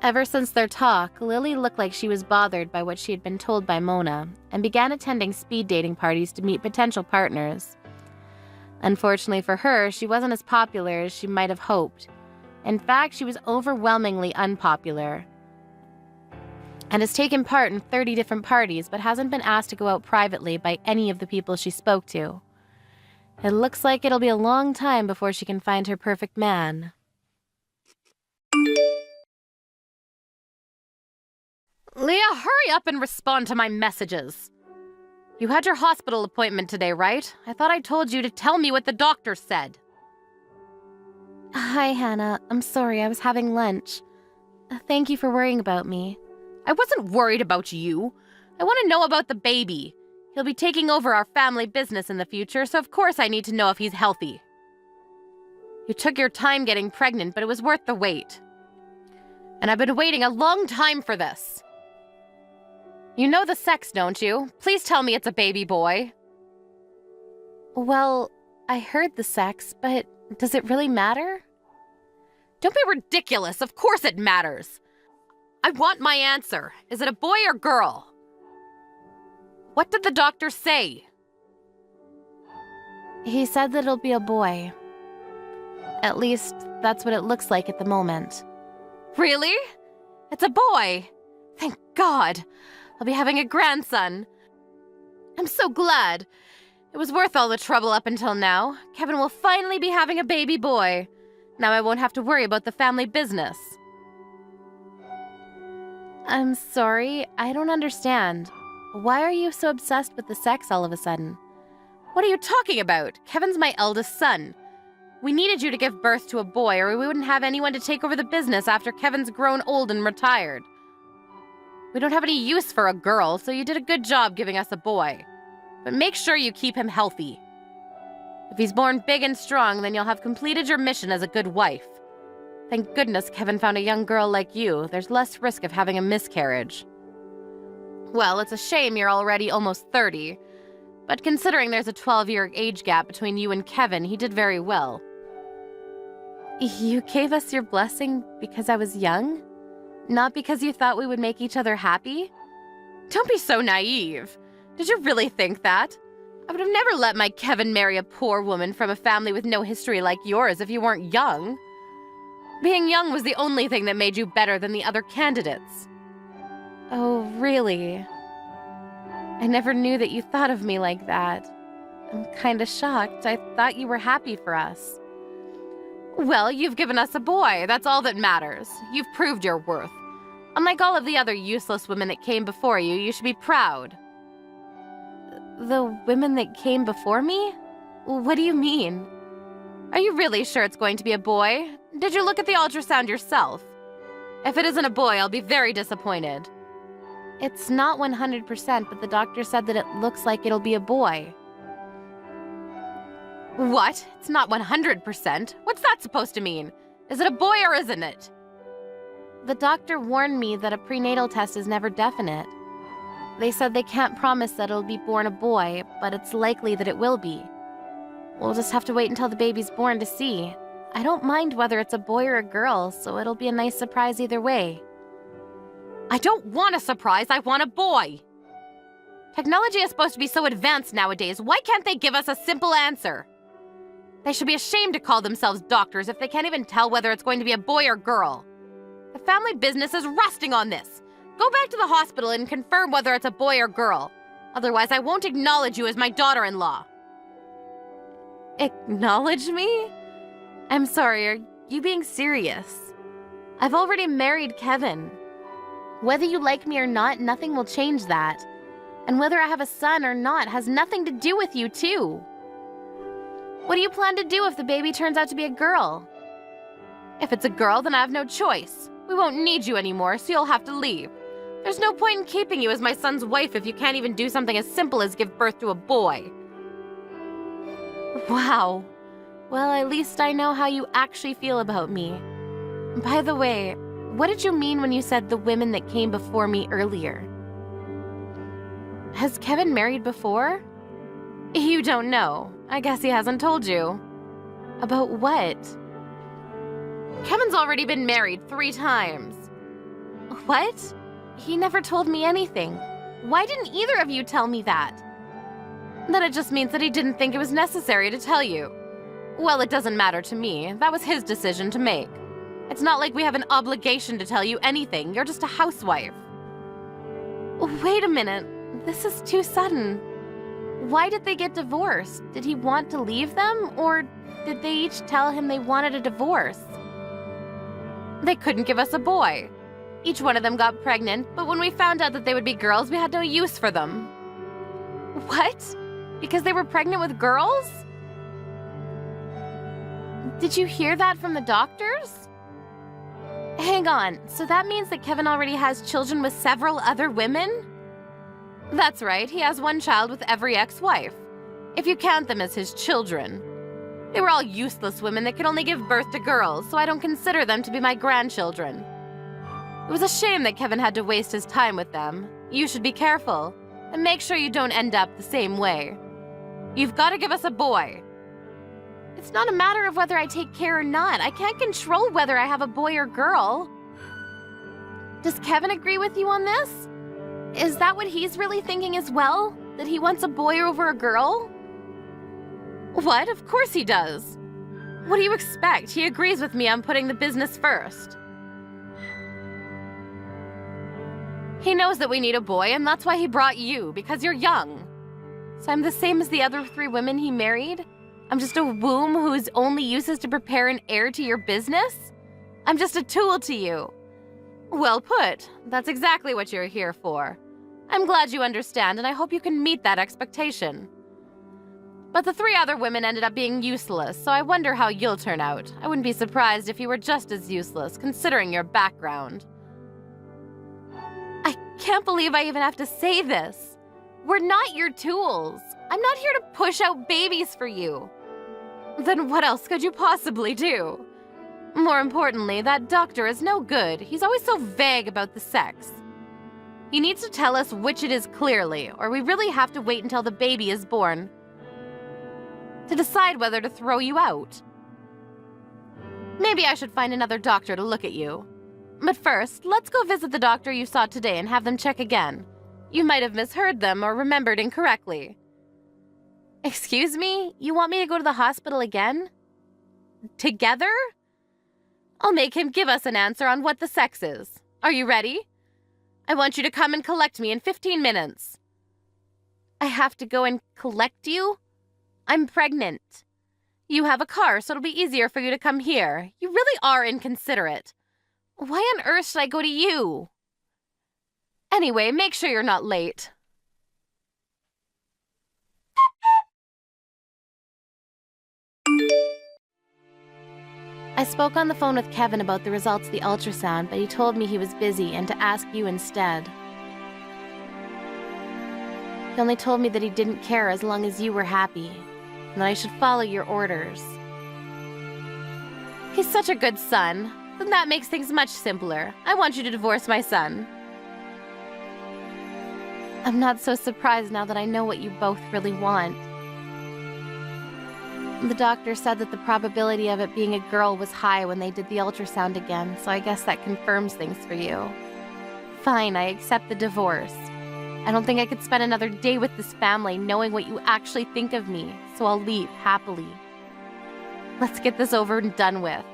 Ever since their talk, Lily looked like she was bothered by what she had been told by Mona, and began attending speed dating parties to meet potential partners. Unfortunately for her, she wasn't as popular as she might have hoped. In fact, she was overwhelmingly unpopular, and has taken part in 30 different parties, but hasn't been asked to go out privately by any of the people she spoke to. It looks like it'll be a long time before she can find her perfect man. Leah, hurry up and respond to my messages. You had your hospital appointment today, right? I thought I told you to tell me what the doctor said. Hi, Hannah. I'm sorry, I was having lunch. Thank you for worrying about me. I wasn't worried about you. I want to know about the baby. He'll be taking over our family business in the future, so of course I need to know if he's healthy. You took your time getting pregnant, but it was worth the wait. And I've been waiting a long time for this. You know the sex, don't you? Please tell me it's a baby boy. Well, I heard the sex, but does it really matter? Don't be ridiculous. Of course it matters. I want my answer. Is it a boy or girl? What did the doctor say? He said that it'll be a boy. At least, that's what it looks like at the moment. Really? It's a boy! Thank God! I'll be having a grandson. I'm so glad. It was worth all the trouble up until now. Kevin will finally be having a baby boy. Now I won't have to worry about the family business. I'm sorry, I don't understand. Why are you so obsessed with the sex all of a sudden? What are you talking about? Kevin's my eldest son. We needed you to give birth to a boy, or we wouldn't have anyone to take over the business after Kevin's grown old and retired. We don't have any use for a girl, so you did a good job giving us a boy. But make sure you keep him healthy. If he's born big and strong, then you'll have completed your mission as a good wife. Thank goodness Kevin found a young girl like you. There's less risk of having a miscarriage. Well, it's a shame you're already almost 30. But considering there's a 12-year age gap between you and Kevin, he did very well. You gave us your blessing because I was young? Not because you thought we would make each other happy? Don't be so naive. Did you really think that? I would have never let my Kevin marry a poor woman from a family with no history like yours if you weren't young. Being young was the only thing that made you better than the other candidates. Oh, really? I never knew that you thought of me like that. I'm kinda shocked. I thought you were happy for us. Well, you've given us a boy. That's all that matters. You've proved your worth. Unlike all of the other useless women that came before you, you should be proud. The women that came before me? What do you mean? Are you really sure it's going to be a boy? Did you look at the ultrasound yourself? If it isn't a boy, I'll be very disappointed. It's not 100%, but the doctor said that it looks like it'll be a boy. What? It's not 100%? What's that supposed to mean? Is it a boy or isn't it? The doctor warned me that a prenatal test is never definite. They said they can't promise that it'll be born a boy, but it's likely that it will be. We'll just have to wait until the baby's born to see. I don't mind whether it's a boy or a girl, so it'll be a nice surprise either way. I don't want a surprise, I want a boy! Technology is supposed to be so advanced nowadays, why can't they give us a simple answer? They should be ashamed to call themselves doctors if they can't even tell whether it's going to be a boy or girl. The family business is resting on this. Go back to the hospital and confirm whether it's a boy or girl. Otherwise, I won't acknowledge you as my daughter-in-law. Acknowledge me? I'm sorry, are you being serious? I've already married Kevin. Whether you like me or not, nothing will change that. And whether I have a son or not has nothing to do with you, too. What do you plan to do if the baby turns out to be a girl? If it's a girl, then I have no choice. We won't need you anymore, so you'll have to leave. There's no point in keeping you as my son's wife if you can't even do something as simple as give birth to a boy. Wow. Well, at least I know how you actually feel about me. By the way, what did you mean when you said the women that came before me earlier? Has Kevin married before? You don't know. I guess he hasn't told you. About what? Kevin's already been married 3 times. What? He never told me anything. Why didn't either of you tell me that? Then it just means that he didn't think it was necessary to tell you. Well, it doesn't matter to me. That was his decision to make. It's not like we have an obligation to tell you anything. You're just a housewife. Wait a minute. This is too sudden. Why did they get divorced? Did he want to leave them, or did they each tell him they wanted a divorce? They couldn't give us a boy. Each one of them got pregnant, but when we found out that they would be girls, we had no use for them. What? Because they were pregnant with girls? Did you hear that from the doctors? Hang on, so that means that Kevin already has children with several other women? That's right, he has 1 child with every ex-wife, if you count them as his children. They were all useless women that could only give birth to girls, so I don't consider them to be my grandchildren. It was a shame that Kevin had to waste his time with them. You should be careful, and make sure you don't end up the same way. You've got to give us a boy. It's not a matter of whether I take care or not. I can't control whether I have a boy or girl. Does Kevin agree with you on this? Is that what he's really thinking as well? That he wants a boy over a girl? What? Of course he does. What do you expect? He agrees with me on putting the business first. He knows that we need a boy, and that's why he brought you, because you're young. So I'm the same as the other 3 women he married? I'm just a womb whose only use is to prepare an heir to your business? I'm just a tool to you. Well put. That's exactly what you're here for. I'm glad you understand, and I hope you can meet that expectation. But the 3 other women ended up being useless, so I wonder how you'll turn out. I wouldn't be surprised if you were just as useless, considering your background. I can't believe I even have to say this. We're not your tools. I'm not here to push out babies for you. Then what else could you possibly do? More importantly, that doctor is no good. He's always so vague about the sex. He needs to tell us which it is clearly, or we really have to wait until the baby is born to decide whether to throw you out. Maybe I should find another doctor to look at you. But first, let's go visit the doctor you saw today and have them check again. You might have misheard them or remembered incorrectly. Excuse me? You want me to go to the hospital again? Together? I'll make him give us an answer on what the sex is. Are you ready? I want you to come and collect me in 15 minutes. I have to go and collect you? I'm pregnant. You have a car, so it'll be easier for you to come here. You really are inconsiderate. Why on earth should I go to you? Anyway, make sure you're not late. I spoke on the phone with Kevin about the results of the ultrasound, but he told me he was busy and to ask you instead. He only told me that he didn't care as long as you were happy, and that I should follow your orders. He's such a good son. Then that makes things much simpler. I want you to divorce my son. I'm not so surprised now that I know what you both really want. The doctor said that the probability of it being a girl was high when they did the ultrasound again, so I guess that confirms things for you. Fine, I accept the divorce. I don't think I could spend another day with this family knowing what you actually think of me, so I'll leave happily. Let's get this over and done with.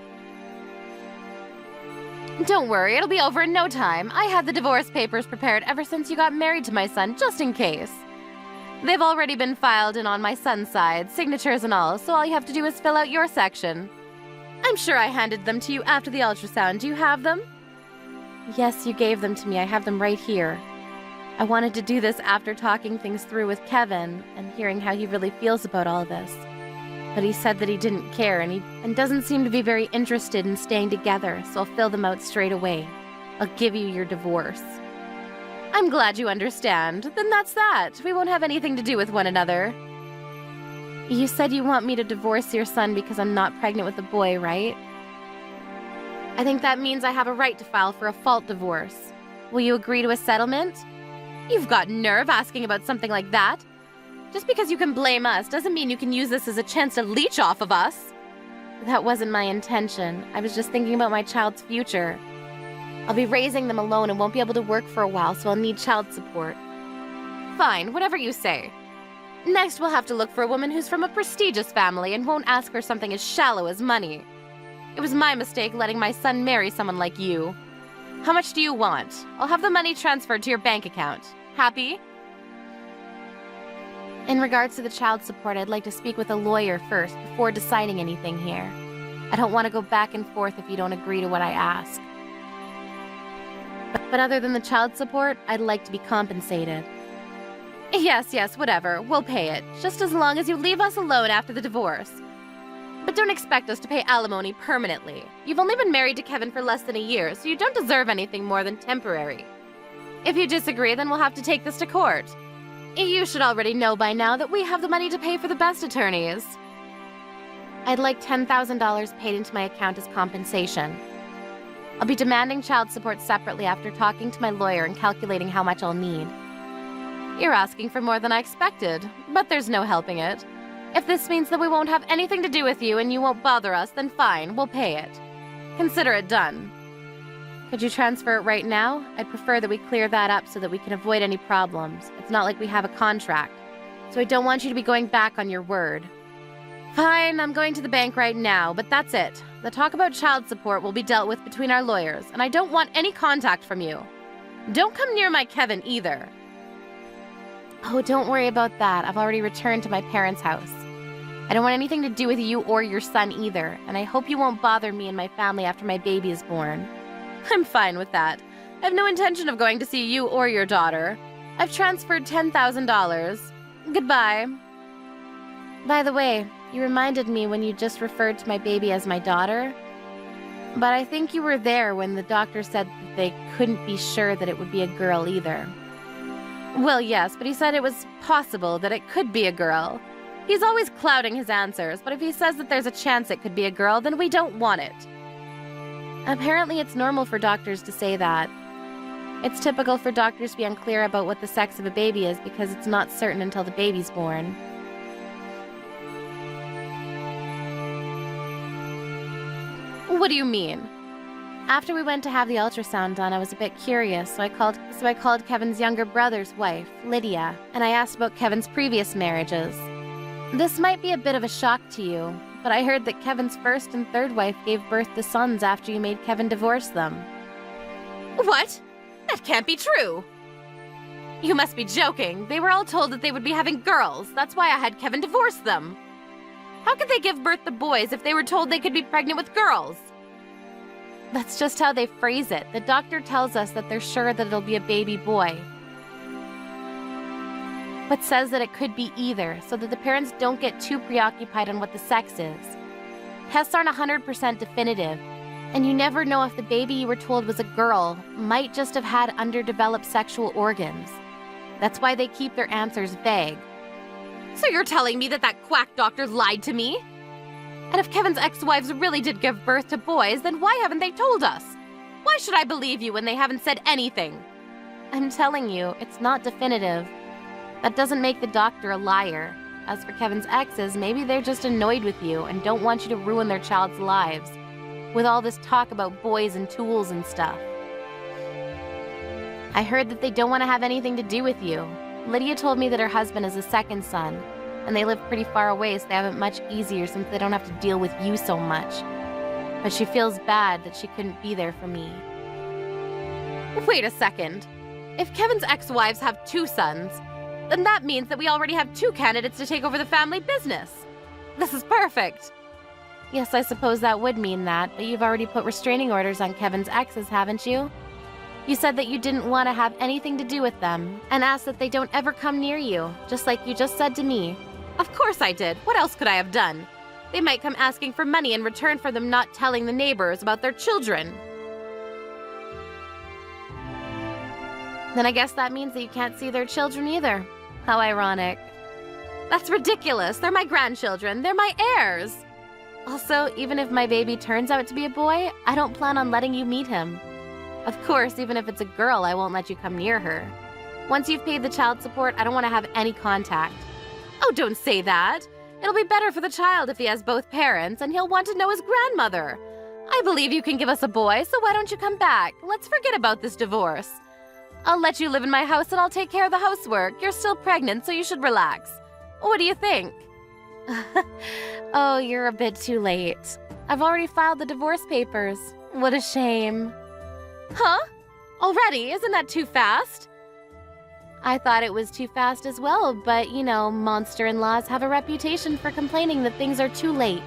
Don't worry, it'll be over in no time. I had the divorce papers prepared ever since you got married to my son, just in case. They've already been filed in on my son's side, signatures and all, so all you have to do is fill out your section. I'm sure I handed them to you after the ultrasound. Do you have them? Yes, you gave them to me. I have them right here. I wanted to do this after talking things through with Kevin and hearing how he really feels about all this. But he said that he didn't care and doesn't seem to be very interested in staying together, so I'll fill them out straight away. I'll give you your divorce. I'm glad you understand. Then that's that. We won't have anything to do with one another. You said you want me to divorce your son because I'm not pregnant with a boy, right? I think that means I have a right to file for a fault divorce. Will you agree to a settlement? You've got nerve asking about something like that. Just because you can blame us doesn't mean you can use this as a chance to leech off of us. That wasn't my intention. I was just thinking about my child's future. I'll be raising them alone and won't be able to work for a while, so I'll need child support. Fine, whatever you say. Next, we'll have to look for a woman who's from a prestigious family and won't ask for something as shallow as money. It was my mistake letting my son marry someone like you. How much do you want? I'll have the money transferred to your bank account. Happy? In regards to the child support, I'd like to speak with a lawyer first before deciding anything here. I don't want to go back and forth if you don't agree to what I ask. But other than the child support, I'd like to be compensated. Yes, whatever. We'll pay it, just as long as you leave us alone after the divorce. But don't expect us to pay alimony permanently. You've only been married to Kevin for less than a year, so you don't deserve anything more than temporary. If you disagree, then we'll have to take this to court. You should already know by now that we have the money to pay for the best attorneys. I'd like $10,000 paid into my account as compensation. I'll be demanding child support separately after talking to my lawyer and calculating how much I'll need. You're asking for more than I expected, but there's no helping it. If this means that we won't have anything to do with you and you won't bother us, then fine, we'll pay it. Consider it done. Could you transfer it right now? I'd prefer that we clear that up so that we can avoid any problems. It's not like we have a contract, so I don't want you to be going back on your word. Fine, I'm going to the bank right now, but that's it. The talk about child support will be dealt with between our lawyers, and I don't want any contact from you. Don't come near my Kevin either. Oh, don't worry about that. I've already returned to my parents' house. I don't want anything to do with you or your son either, and I hope you won't bother me and my family after my baby is born. I'm fine with that. I have no intention of going to see you or your daughter. I've transferred $10,000. Goodbye. By the way, you reminded me when you just referred to my baby as my daughter. But I think you were there when the doctor said that they couldn't be sure that it would be a girl either. Well, yes, but he said it was possible that it could be a girl. He's always clouding his answers, but if he says that there's a chance it could be a girl, then we don't want it. Apparently, it's normal for doctors to say that. It's typical for doctors to be unclear about what the sex of a baby is because it's not certain until the baby's born. What do you mean? After we went to have the ultrasound done, I was a bit curious, so I called Kevin's younger brother's wife, Lydia, and I asked about Kevin's previous marriages. This might be a bit of a shock to you, but I heard that Kevin's first and third wife gave birth to sons after you made Kevin divorce them. What? That can't be true! You must be joking. They were all told that they would be having girls. That's why I had Kevin divorce them. How could they give birth to boys if they were told they could be pregnant with girls? That's just how they phrase it. The doctor tells us that they're sure that it'll be a baby boy, but says that it could be either, so that the parents don't get too preoccupied on what the sex is. Tests aren't 100% definitive, and you never know if the baby you were told was a girl might just have had underdeveloped sexual organs. That's why they keep their answers vague. So you're telling me that that quack doctor lied to me? And if Kevin's ex-wives really did give birth to boys, then why haven't they told us? Why should I believe you when they haven't said anything? I'm telling you, it's not definitive. That doesn't make the doctor a liar. As for Kevin's exes, maybe they're just annoyed with you and don't want you to ruin their child's lives, with all this talk about boys and tools and stuff. I heard that they don't want to have anything to do with you. Lydia told me that her husband is a second son, and they live pretty far away, so they have it much easier since they don't have to deal with you so much. But she feels bad that she couldn't be there for me. Wait a second. If Kevin's ex-wives have 2 sons, then that means that we already have 2 candidates to take over the family business. This is perfect. Yes, I suppose that would mean that, but you've already put restraining orders on Kevin's exes, haven't you? You said that you didn't want to have anything to do with them, and asked that they don't ever come near you, just like you just said to me. Of course I did. What else could I have done? They might come asking for money in return for them not telling the neighbors about their children. Then I guess that means that you can't see their children either. How ironic. That's ridiculous. They're my grandchildren. They're my heirs. Also, even if my baby turns out to be a boy, I don't plan on letting you meet him. Of course, even if it's a girl, I won't let you come near her. Once you've paid the child support, I don't want to have any contact. Oh, don't say that. It'll be better for the child if he has both parents, and he'll want to know his grandmother. I believe you can give us a boy, so why don't you come back? Let's forget about this divorce. I'll let you live in my house and I'll take care of the housework. You're still pregnant, so you should relax. What do you think? Oh, you're a bit too late. I've already filed the divorce papers. What a shame. Huh? Already? Isn't that too fast? I thought it was too fast as well, but, you know, monster-in-laws have a reputation for complaining that things are too late.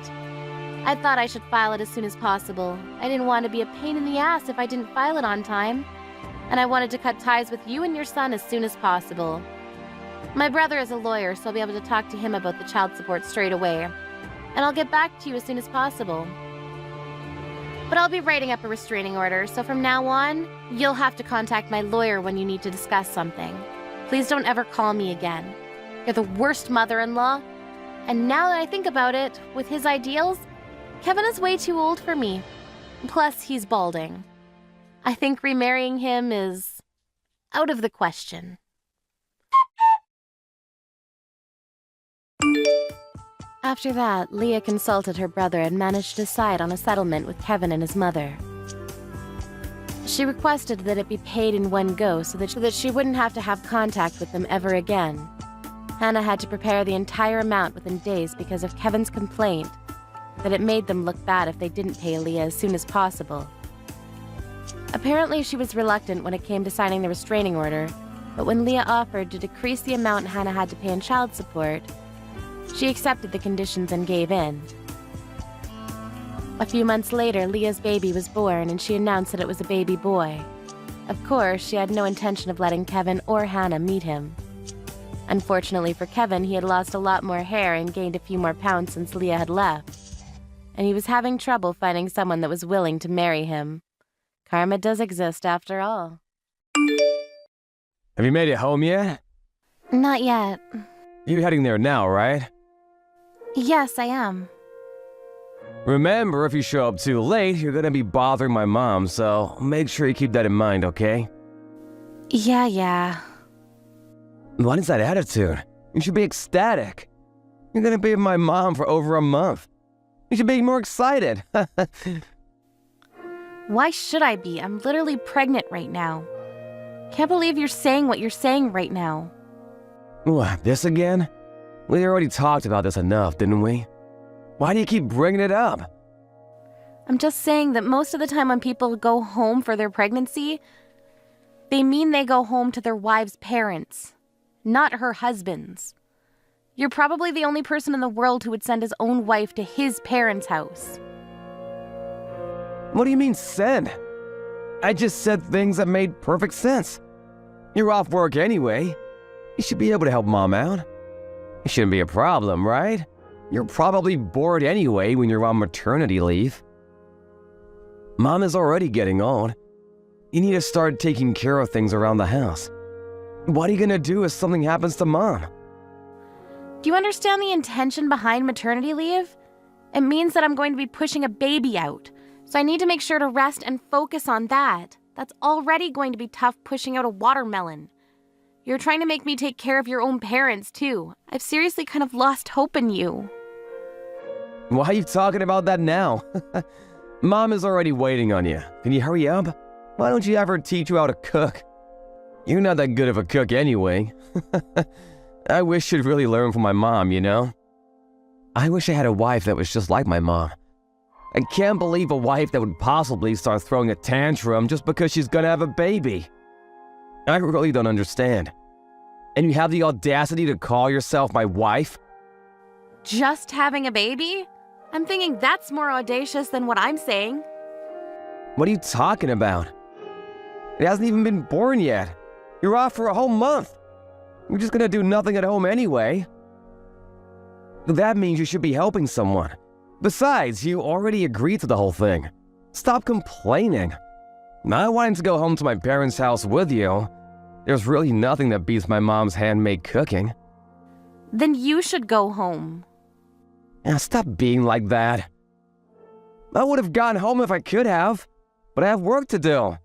I thought I should file it as soon as possible. I didn't want to be a pain in the ass if I didn't file it on time. And I wanted to cut ties with you and your son as soon as possible. My brother is a lawyer, so I'll be able to talk to him about the child support straight away. And I'll get back to you as soon as possible. But I'll be writing up a restraining order, so from now on, you'll have to contact my lawyer when you need to discuss something. Please don't ever call me again. You're the worst mother-in-law. And now that I think about it, with his ideals, Kevin is way too old for me. Plus, he's balding. I think remarrying him is out of the question. After that, Leah consulted her brother and managed to decide on a settlement with Kevin and his mother. She requested that it be paid in one go so that she wouldn't have to have contact with them ever again. Hannah had to prepare the entire amount within days because of Kevin's complaint that it made them look bad if they didn't pay Leah as soon as possible. Apparently, she was reluctant when it came to signing the restraining order, but when Leah offered to decrease the amount Hannah had to pay in child support, she accepted the conditions and gave in. A few months later, Leah's baby was born and she announced that it was a baby boy. Of course, she had no intention of letting Kevin or Hannah meet him. Unfortunately for Kevin, he had lost a lot more hair and gained a few more pounds since Leah had left, and he was having trouble finding someone that was willing to marry him. Karma does exist after all.
Have you made it home yet?
Not yet.
You're heading there now, right?
Yes, I am.
Remember, if you show up too late, you're gonna be bothering my mom, so make sure you keep that in mind, okay?
Yeah.
What is that attitude? You should be ecstatic. You're gonna be with my mom for over a month. You should be more excited.
Why should I be? I'm literally pregnant right now. Can't believe you're saying what you're saying right now.
What, this again? We already talked about this enough, didn't we? Why do you keep bringing it up?
I'm just saying that most of the time when people go home for their pregnancy, they mean they go home to their wives' parents, not her husband's. You're probably the only person in the world who would send his own wife to his parents' house.
What do you mean, send? I just said things that made perfect sense. You're off work anyway. You should be able to help Mom out. It shouldn't be a problem, right? You're probably bored anyway when you're on maternity leave. Mom is already getting old. You need to start taking care of things around the house. What are you gonna do if something happens to Mom?
Do you understand the intention behind maternity leave? It means that I'm going to be pushing a baby out, so I need to make sure to rest and focus on that. That's already going to be tough pushing out a watermelon. You're trying to make me take care of your own parents, too. I've seriously kind of lost hope in you.
Why are you talking about that now? Mom is already waiting on you. Can you hurry up? Why don't you ever teach you how to cook? You're not that good of a cook anyway. I wish you'd really learn from my mom, you know? I wish I had a wife that was just like my mom. I can't believe a wife that would possibly start throwing a tantrum just because she's gonna have a baby. I really don't understand. And you have the audacity to call yourself my wife?
Just having a baby? I'm thinking that's more audacious than what I'm saying.
What are you talking about? It hasn't even been born yet. You're off for a whole month. You're just gonna do nothing at home anyway. That means you should be helping someone. Besides, you already agreed to the whole thing. Stop complaining. I wanted to go home to my parents' house with you. There's really nothing that beats my mom's handmade cooking.
Then you should go home.
Now stop being like that. I would have gone home if I could have, but I have work to do.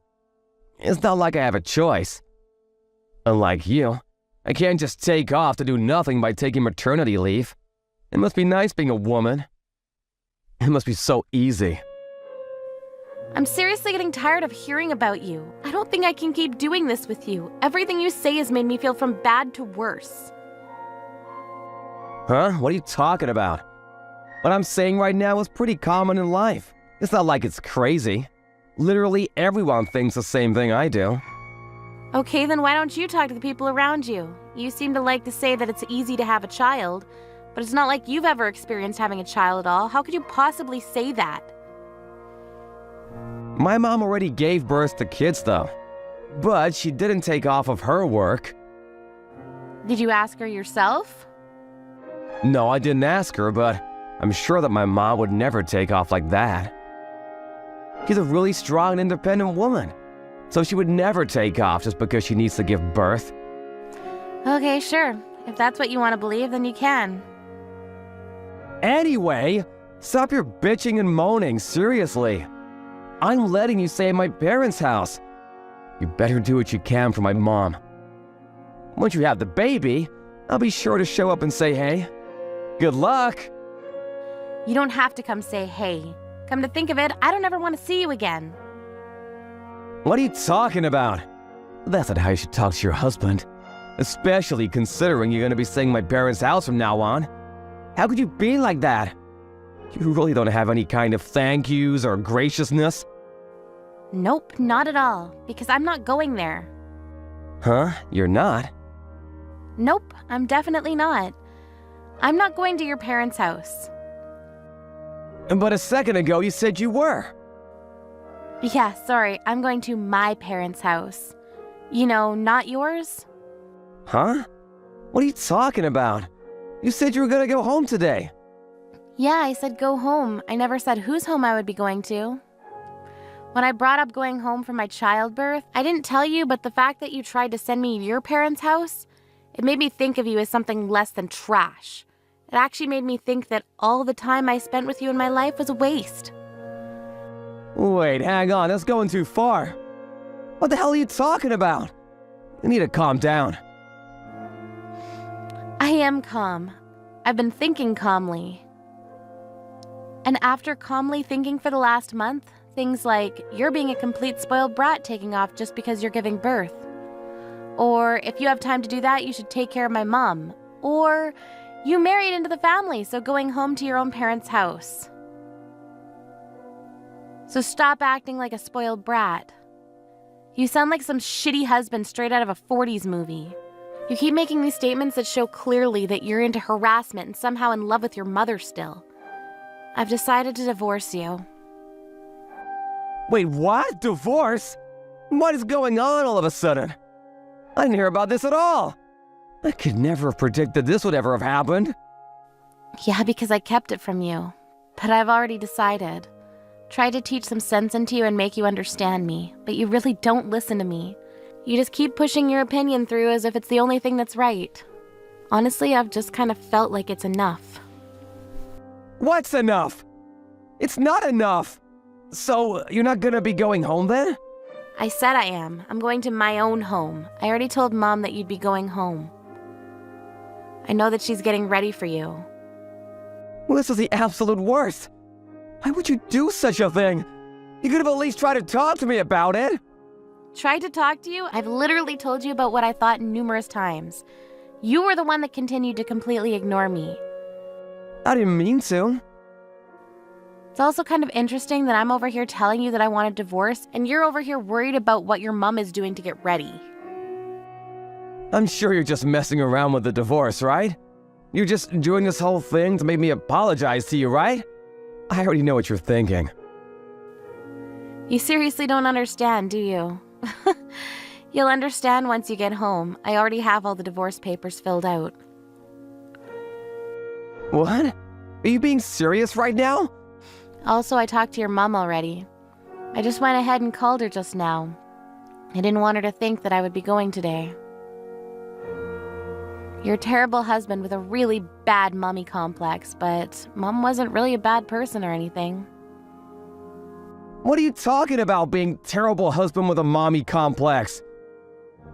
It's not like I have a choice. Unlike you, I can't just take off to do nothing by taking maternity leave. It must be nice being a woman. It must be so easy.
I'm seriously getting tired of hearing about you. I don't think I can keep doing this with you. Everything you say has made me feel from bad to worse.
Huh? What are you talking about? What I'm saying right now is pretty common in life. It's not like it's crazy. Literally everyone thinks the same thing I do.
Okay, then why don't you talk to the people around you? You seem to like to say that it's easy to have a child, but it's not like you've ever experienced having a child at all. How could you possibly say that?
My mom already gave birth to kids though, but she didn't take off of her work.
Did you ask her yourself?
No, I didn't ask her, but I'm sure that my mom would never take off like that. She's a really strong and independent woman, so she would never take off just because she needs to give birth.
Okay, sure. If that's what you want to believe, then you can.
Anyway, stop your bitching and moaning, seriously. I'm letting you stay at my parents' house. You better do what you can for my mom. Once you have the baby, I'll be sure to show up and say hey. Good luck!
You don't have to come say hey. Come to think of it, I don't ever want to see you again.
What are you talking about? That's not how you should talk to your husband. Especially considering you're gonna be staying at my parents' house from now on. How could you be like that? You really don't have any kind of thank yous or graciousness?
Nope, not at all, because I'm not going there.
Huh? You're not?
Nope, I'm definitely not. I'm not going to your parents' house.
But a second ago you said you were.
Yeah, sorry, I'm going to my parents' house. You know, not yours?
Huh? What are you talking about? You said you were gonna go home today.
Yeah, I said go home. I never said whose home I would be going to. When I brought up going home for my childbirth, I didn't tell you, but the fact that you tried to send me to your parents' house, it made me think of you as something less than trash. It actually made me think that all the time I spent with you in my life was a waste.
Wait, hang on, that's going too far. What the hell are you talking about? You need to calm down.
I am calm. I've been thinking calmly. And after calmly thinking for the last month, things like you're being a complete spoiled brat taking off just because you're giving birth. Or if you have time to do that, you should take care of my mom. Or you married into the family, so going home to your own parents' house. So stop acting like a spoiled brat. You sound like some shitty husband straight out of a 40s movie. You keep making these statements that show clearly that you're into harassment and somehow in love with your mother still. I've decided to divorce you.
Wait, what? Divorce? What is going on all of a sudden? I didn't hear about this at all. I could never have predicted this would ever have happened.
Yeah, because I kept it from you. But I've already decided. Tried to teach some sense into you and make you understand me, but you really don't listen to me. You just keep pushing your opinion through as if it's the only thing that's right. Honestly, I've just kind of felt like it's enough.
What's enough? It's not enough. So, you're not gonna be going home then?
I said I am. I'm going to my own home. I already told Mom that you'd be going home. I know that she's getting ready for you.
Well, this is the absolute worst. Why would you do such a thing? You could have at least tried to talk to me about it.
Tried to talk to you? I've literally told you about what I thought numerous times. You were the one that continued to completely ignore me.
I didn't mean to.
It's also kind of interesting that I'm over here telling you that I want a divorce, and you're over here worried about what your mom is doing to get ready.
I'm sure you're just messing around with the divorce, right? You're just doing this whole thing to make me apologize to you, right? I already know what you're thinking.
You seriously don't understand, do you? You'll understand once you get home. I already have all the divorce papers filled out.
What? Are you being serious right now?
Also, I talked to your mom already. I just went ahead and called her just now. I didn't want her to think that I would be going today. You're a terrible husband with a really bad mommy complex, but Mom wasn't really a bad person or anything.
What are you talking about, being terrible husband with a mommy complex?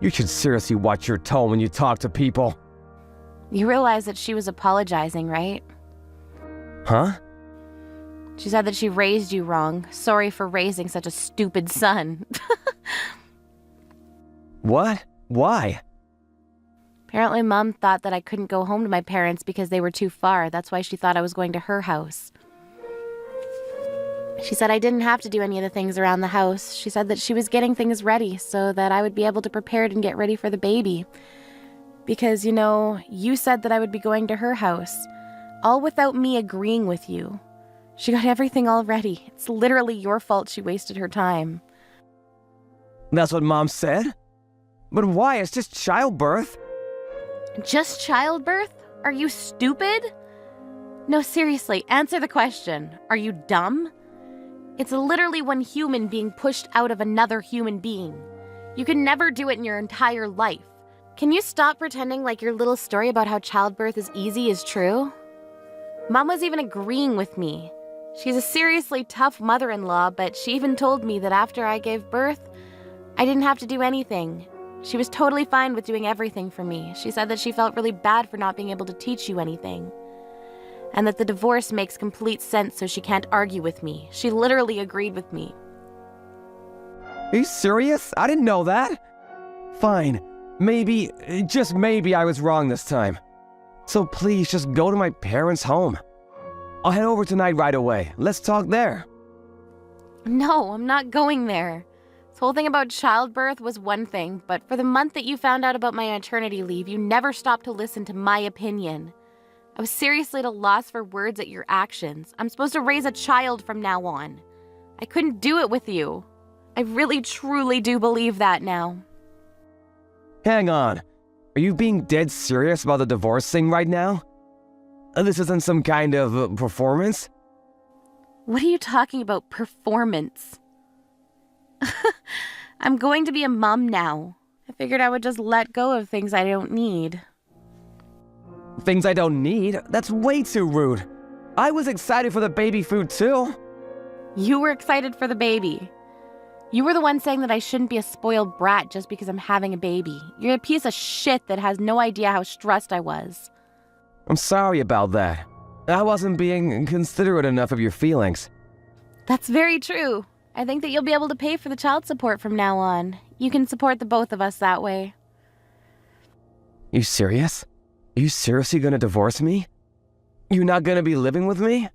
You should seriously watch your tone when you talk to people.
You realize that she was apologizing, right?
Huh?
She said that she raised you wrong. Sorry for raising such a stupid son.
What? Why?
Apparently, Mom thought that I couldn't go home to my parents because they were too far. That's why she thought I was going to her house. She said I didn't have to do any of the things around the house. She said that she was getting things ready so that I would be able to prepare it and get ready for the baby. Because, you know, you said that I would be going to her house, all without me agreeing with you. She got everything all ready. It's literally your fault she wasted her time.
That's what Mom said? But why? It's just childbirth.
Just childbirth? Are you stupid? No, seriously, answer the question. Are you dumb? It's literally one human being pushed out of another human being. You can never do it in your entire life. Can you stop pretending like your little story about how childbirth is easy is true? Mom was even agreeing with me. She's a seriously tough mother-in-law, but she even told me that after I gave birth, I didn't have to do anything. She was totally fine with doing everything for me. She said that she felt really bad for not being able to teach you anything. And that the divorce makes complete sense so she can't argue with me. She literally agreed with me.
Are you serious? I didn't know that. Fine. Maybe, just maybe I was wrong this time. So please just go to my parents' home. I'll head over tonight right away. Let's talk there.
No, I'm not going there. This whole thing about childbirth was one thing, but for the month that you found out about my maternity leave, you never stopped to listen to my opinion. I was seriously at a loss for words at your actions. I'm supposed to raise a child from now on. I couldn't do it with you. I really, truly do believe that now.
Hang on. Are you being dead serious about the divorce thing right now? This isn't some kind of performance?
What are you talking about, performance? I'm going to be a mom now. I figured I would just let go of things I don't need.
Things I don't need? That's way too rude. I was excited for the baby food too.
You were excited for the baby. You were the one saying that I shouldn't be a spoiled brat just because I'm having a baby. You're a piece of shit that has no idea how stressed I was.
I'm sorry about that. I wasn't being considerate enough of your feelings.
That's very true. I think that you'll be able to pay for the child support from now on. You can support the both of us that way.
You serious? Are you seriously gonna divorce me? You're not gonna be living with me?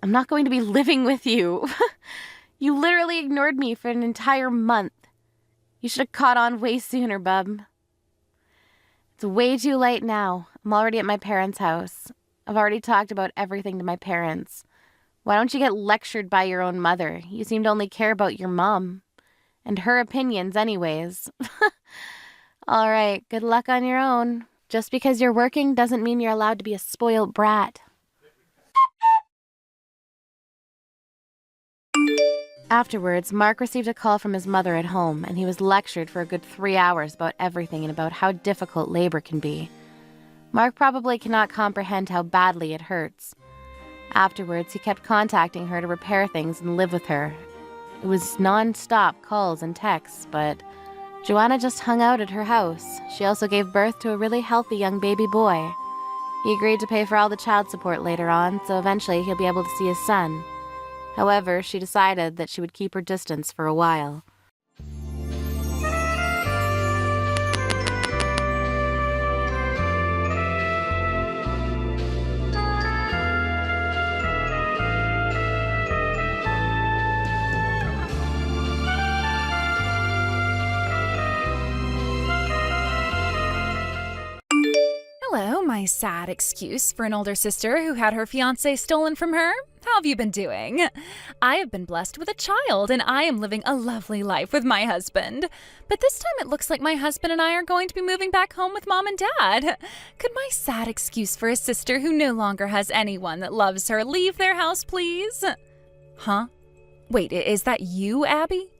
I'm not going to be living with you. You literally ignored me for an entire month. You should have caught on way sooner, bub. It's way too late now. I'm already at my parents' house. I've already talked about everything to my parents. Why don't you get lectured by your own mother? You seem to only care about your mom. And her opinions anyways. All right, good luck on your own. Just because you're working doesn't mean you're allowed to be a spoiled brat. Afterwards, Mark received a call from his mother at home, and he was lectured for a good 3 hours about everything and about how difficult labor can be. Mark probably cannot comprehend how badly it hurts. Afterwards, he kept contacting her to repair things and live with her. It was non-stop calls and texts, but Joanna just hung out at her house. She also gave birth to a really healthy young baby boy. He agreed to pay for all the child support later on, so eventually he'll be able to see his son. However, she decided that she would keep her distance for a while.
Hello, my sad excuse for an older sister who had her fiancé stolen from her. How have you been doing? I have been blessed with a child, and I am living a lovely life with my husband. But this time it looks like my husband and I are going to be moving back home with Mom and Dad. Could my sad excuse for a sister who no longer has anyone that loves her leave their house, please? Huh? Wait, is that you, Abby?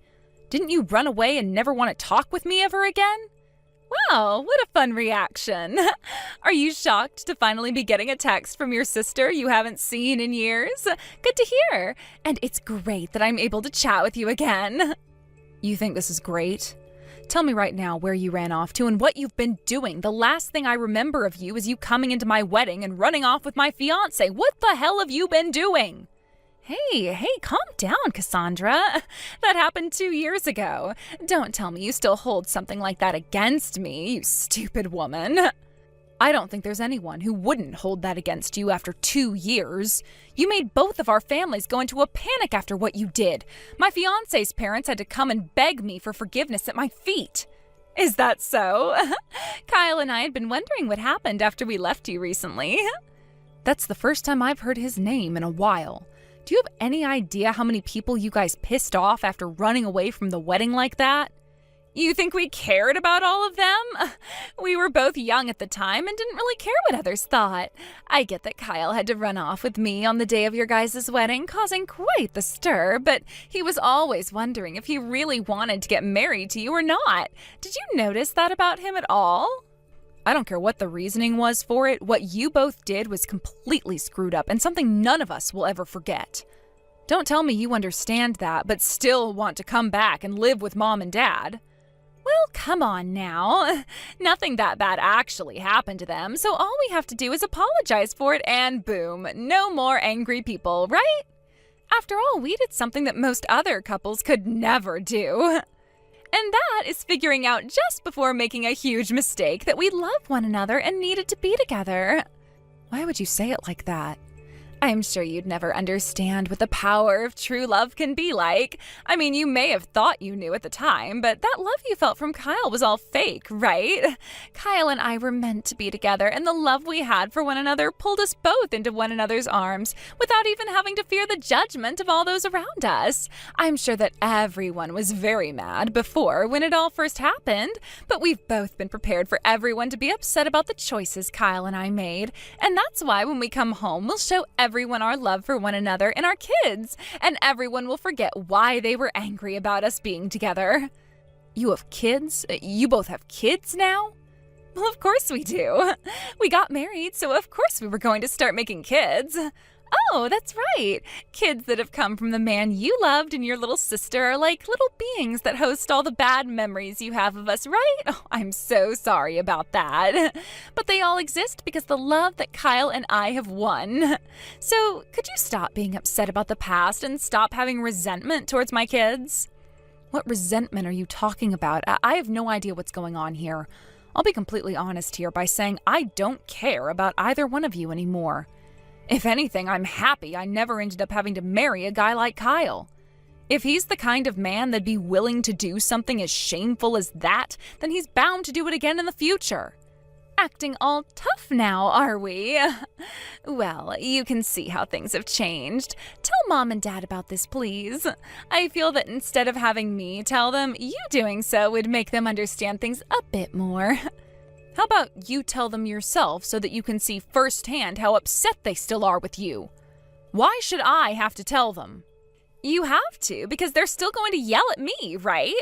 Didn't you run away and never want to talk with me ever again? Wow, what a fun reaction. Are you shocked to finally be getting a text from your sister you haven't seen in years? Good to hear. And it's great that I'm able to chat with you again. You think this is great? Tell me right now where you ran off to and what you've been doing. The last thing I remember of you is you coming into my wedding and running off with my fiancé. What the hell have you been doing? Hey, calm down, Cassandra. That happened 2 years ago. Don't tell me you still hold something like that against me, you stupid woman. I don't think there's anyone who wouldn't hold that against you after 2 years. You made both of our families go into a panic after what you did. My fiancé's parents had to come and beg me for forgiveness at my feet. Is that so? Kyle and I had been wondering what happened after we left you recently. That's the first time I've heard his name in a while. Do you have any idea how many people you guys pissed off after running away from the wedding like that? You think we cared about all of them? We were both young at the time and didn't really care what others thought. I get that Kyle had to run off with me on the day of your guys' wedding, causing quite the stir, but he was always wondering if he really wanted to get married to you or not. Did you notice that about him at all? I don't care what the reasoning was for it. What you both did was completely screwed up and something none of us will ever forget. Don't tell me you understand that, but still want to come back and live with Mom and Dad. Well, come on now. Nothing that bad actually happened to them, so all we have to do is apologize for it and boom, no more angry people, right? After all, we did something that most other couples could never do. And that is figuring out just before making a huge mistake that we love one another and needed to be together. Why would you say it like that? I'm sure you'd never understand what the power of true love can be like. I mean, you may have thought you knew at the time, but that love you felt from Kyle was all fake, right? Kyle and I were meant to be together, and the love we had for one another pulled us both into one another's arms without even having to fear the judgment of all those around us. I'm sure that everyone was very mad before when it all first happened, but we've both been prepared for everyone to be upset about the choices Kyle and I made, and that's why when we come home, we'll show everyone our love for one another and our kids, and everyone will forget why they were angry about us being together. You have kids? You both have kids now? Well, of course we do. We got married, so of course we were going to start making kids. Oh, that's right. Kids that have come from the man you loved and your little sister are like little beings that host all the bad memories you have of us, right? Oh, I'm so sorry about that. But they all exist because the love that Kyle and I have won. So could you stop being upset about the past and stop having resentment towards my kids? What resentment are you talking about? I have no idea what's going on here. I'll be completely honest here by saying I don't care about either one of you anymore. If anything, I'm happy I never ended up having to marry a guy like Kyle. If he's the kind of man that'd be willing to do something as shameful as that, then he's bound to do it again in the future. Acting all tough now, are we? Well, you can see how things have changed. Tell Mom and Dad about this, please. I feel that instead of having me tell them, you doing so would make them understand things a bit more. How about you tell them yourself so that you can see firsthand how upset they still are with you? Why should I have to tell them? You have to, because they're still going to yell at me, right?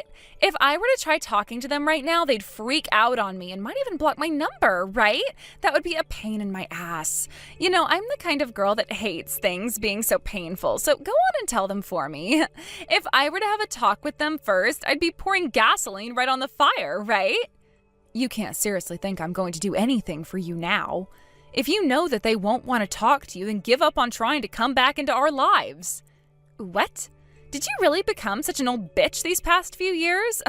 If I were to try talking to them right now, they'd freak out on me and might even block my number, right? That would be a pain in my ass. You know, I'm the kind of girl that hates things being so painful, so go on and tell them for me. If I were to have a talk with them first, I'd be pouring gasoline right on the fire, right? You can't seriously think I'm going to do anything for you now. If you know that they won't want to talk to you, then give up on trying to come back into our lives. What? Did you really become such an old bitch these past few years?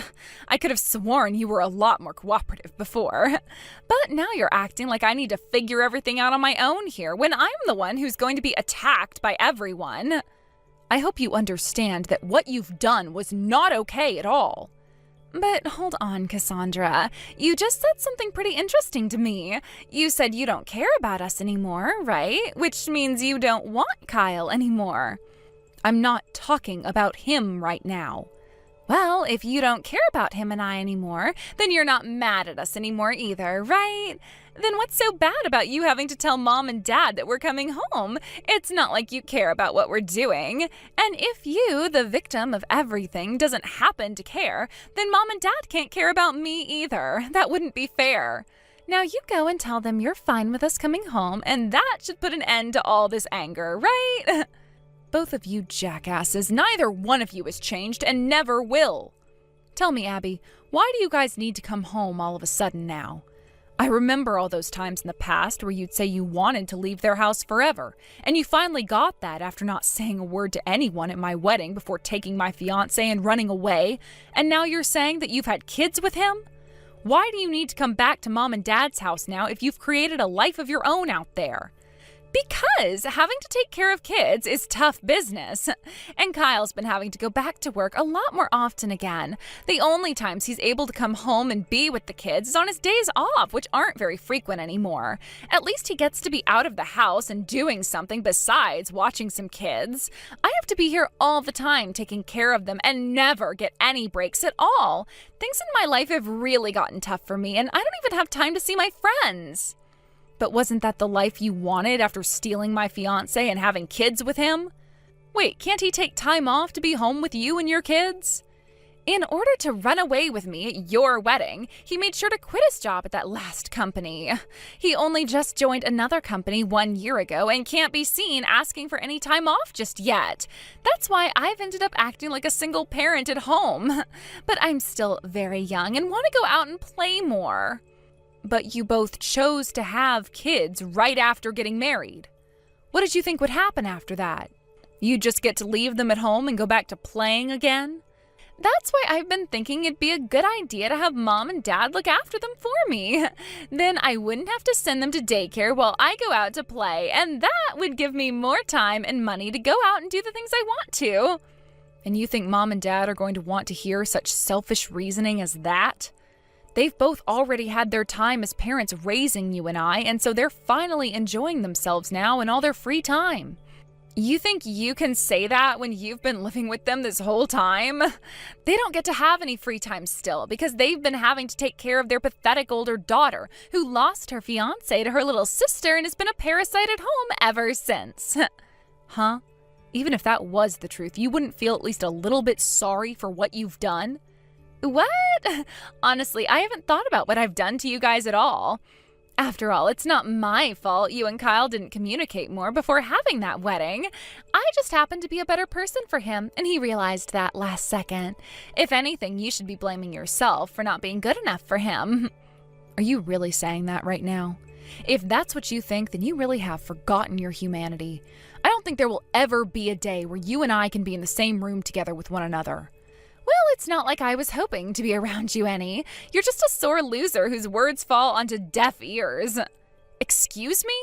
I could have sworn you were a lot more cooperative before. But now you're acting like I need to figure everything out on my own here, when I'm the one who's going to be attacked by everyone. I hope you understand that what you've done was not okay at all. But hold on, Cassandra. You just said something pretty interesting to me. You said you don't care about us anymore, right? Which means you don't want Kyle anymore. I'm not talking about him right now. Well, if you don't care about him and I anymore, then you're not mad at us anymore either, right? Then what's so bad about you having to tell Mom and Dad that we're coming home? It's not like you care about what we're doing. And if you, the victim of everything, doesn't happen to care, then Mom and Dad can't care about me either. That wouldn't be fair. Now you go and tell them you're fine with us coming home, and that should put an end to all this anger, right? Both of you jackasses, neither one of you has changed and never will. Tell me, Abby, why do you guys need to come home all of a sudden now? I remember all those times in the past where you'd say you wanted to leave their house forever, and you finally got that after not saying a word to anyone at my wedding before taking my fiancé and running away, and now you're saying that you've had kids with him? Why do you need to come back to Mom and Dad's house now if you've created a life of your own out there? Because having to take care of kids is tough business. And Kyle's been having to go back to work a lot more often again. The only times he's able to come home and be with the kids is on his days off, which aren't very frequent anymore. At least he gets to be out of the house and doing something besides watching some kids. I have to be here all the time taking care of them and never get any breaks at all. Things in my life have really gotten tough for me, and I don't even have time to see my friends. But wasn't that the life you wanted after stealing my fiancé and having kids with him? Wait, can't he take time off to be home with you and your kids? In order to run away with me at your wedding, he made sure to quit his job at that last company. He only just joined another company 1 year ago and can't be seen asking for any time off just yet. That's why I've ended up acting like a single parent at home. But I'm still very young and want to go out and play more. But you both chose to have kids right after getting married. What did you think would happen after that? You'd just get to leave them at home and go back to playing again? That's why I've been thinking it'd be a good idea to have Mom and Dad look after them for me. Then I wouldn't have to send them to daycare while I go out to play, and that would give me more time and money to go out and do the things I want to. And you think Mom and Dad are going to want to hear such selfish reasoning as that? They've both already had their time as parents raising you and I, and so they're finally enjoying themselves now in all their free time. You think you can say that when you've been living with them this whole time? They don't get to have any free time still because they've been having to take care of their pathetic older daughter who lost her fiancé to her little sister and has been a parasite at home ever since. Huh? Even if that was the truth, you wouldn't feel at least a little bit sorry for what you've done? What? Honestly, I haven't thought about what I've done to you guys at all. After all, it's not my fault you and Kyle didn't communicate more before having that wedding. I just happened to be a better person for him, and he realized that last second. If anything, you should be blaming yourself for not being good enough for him. Are you really saying that right now? If that's what you think, then you really have forgotten your humanity. I don't think there will ever be a day where you and I can be in the same room together with one another. Well, it's not like I was hoping to be around you any. You're just a sore loser whose words fall onto deaf ears. Excuse me?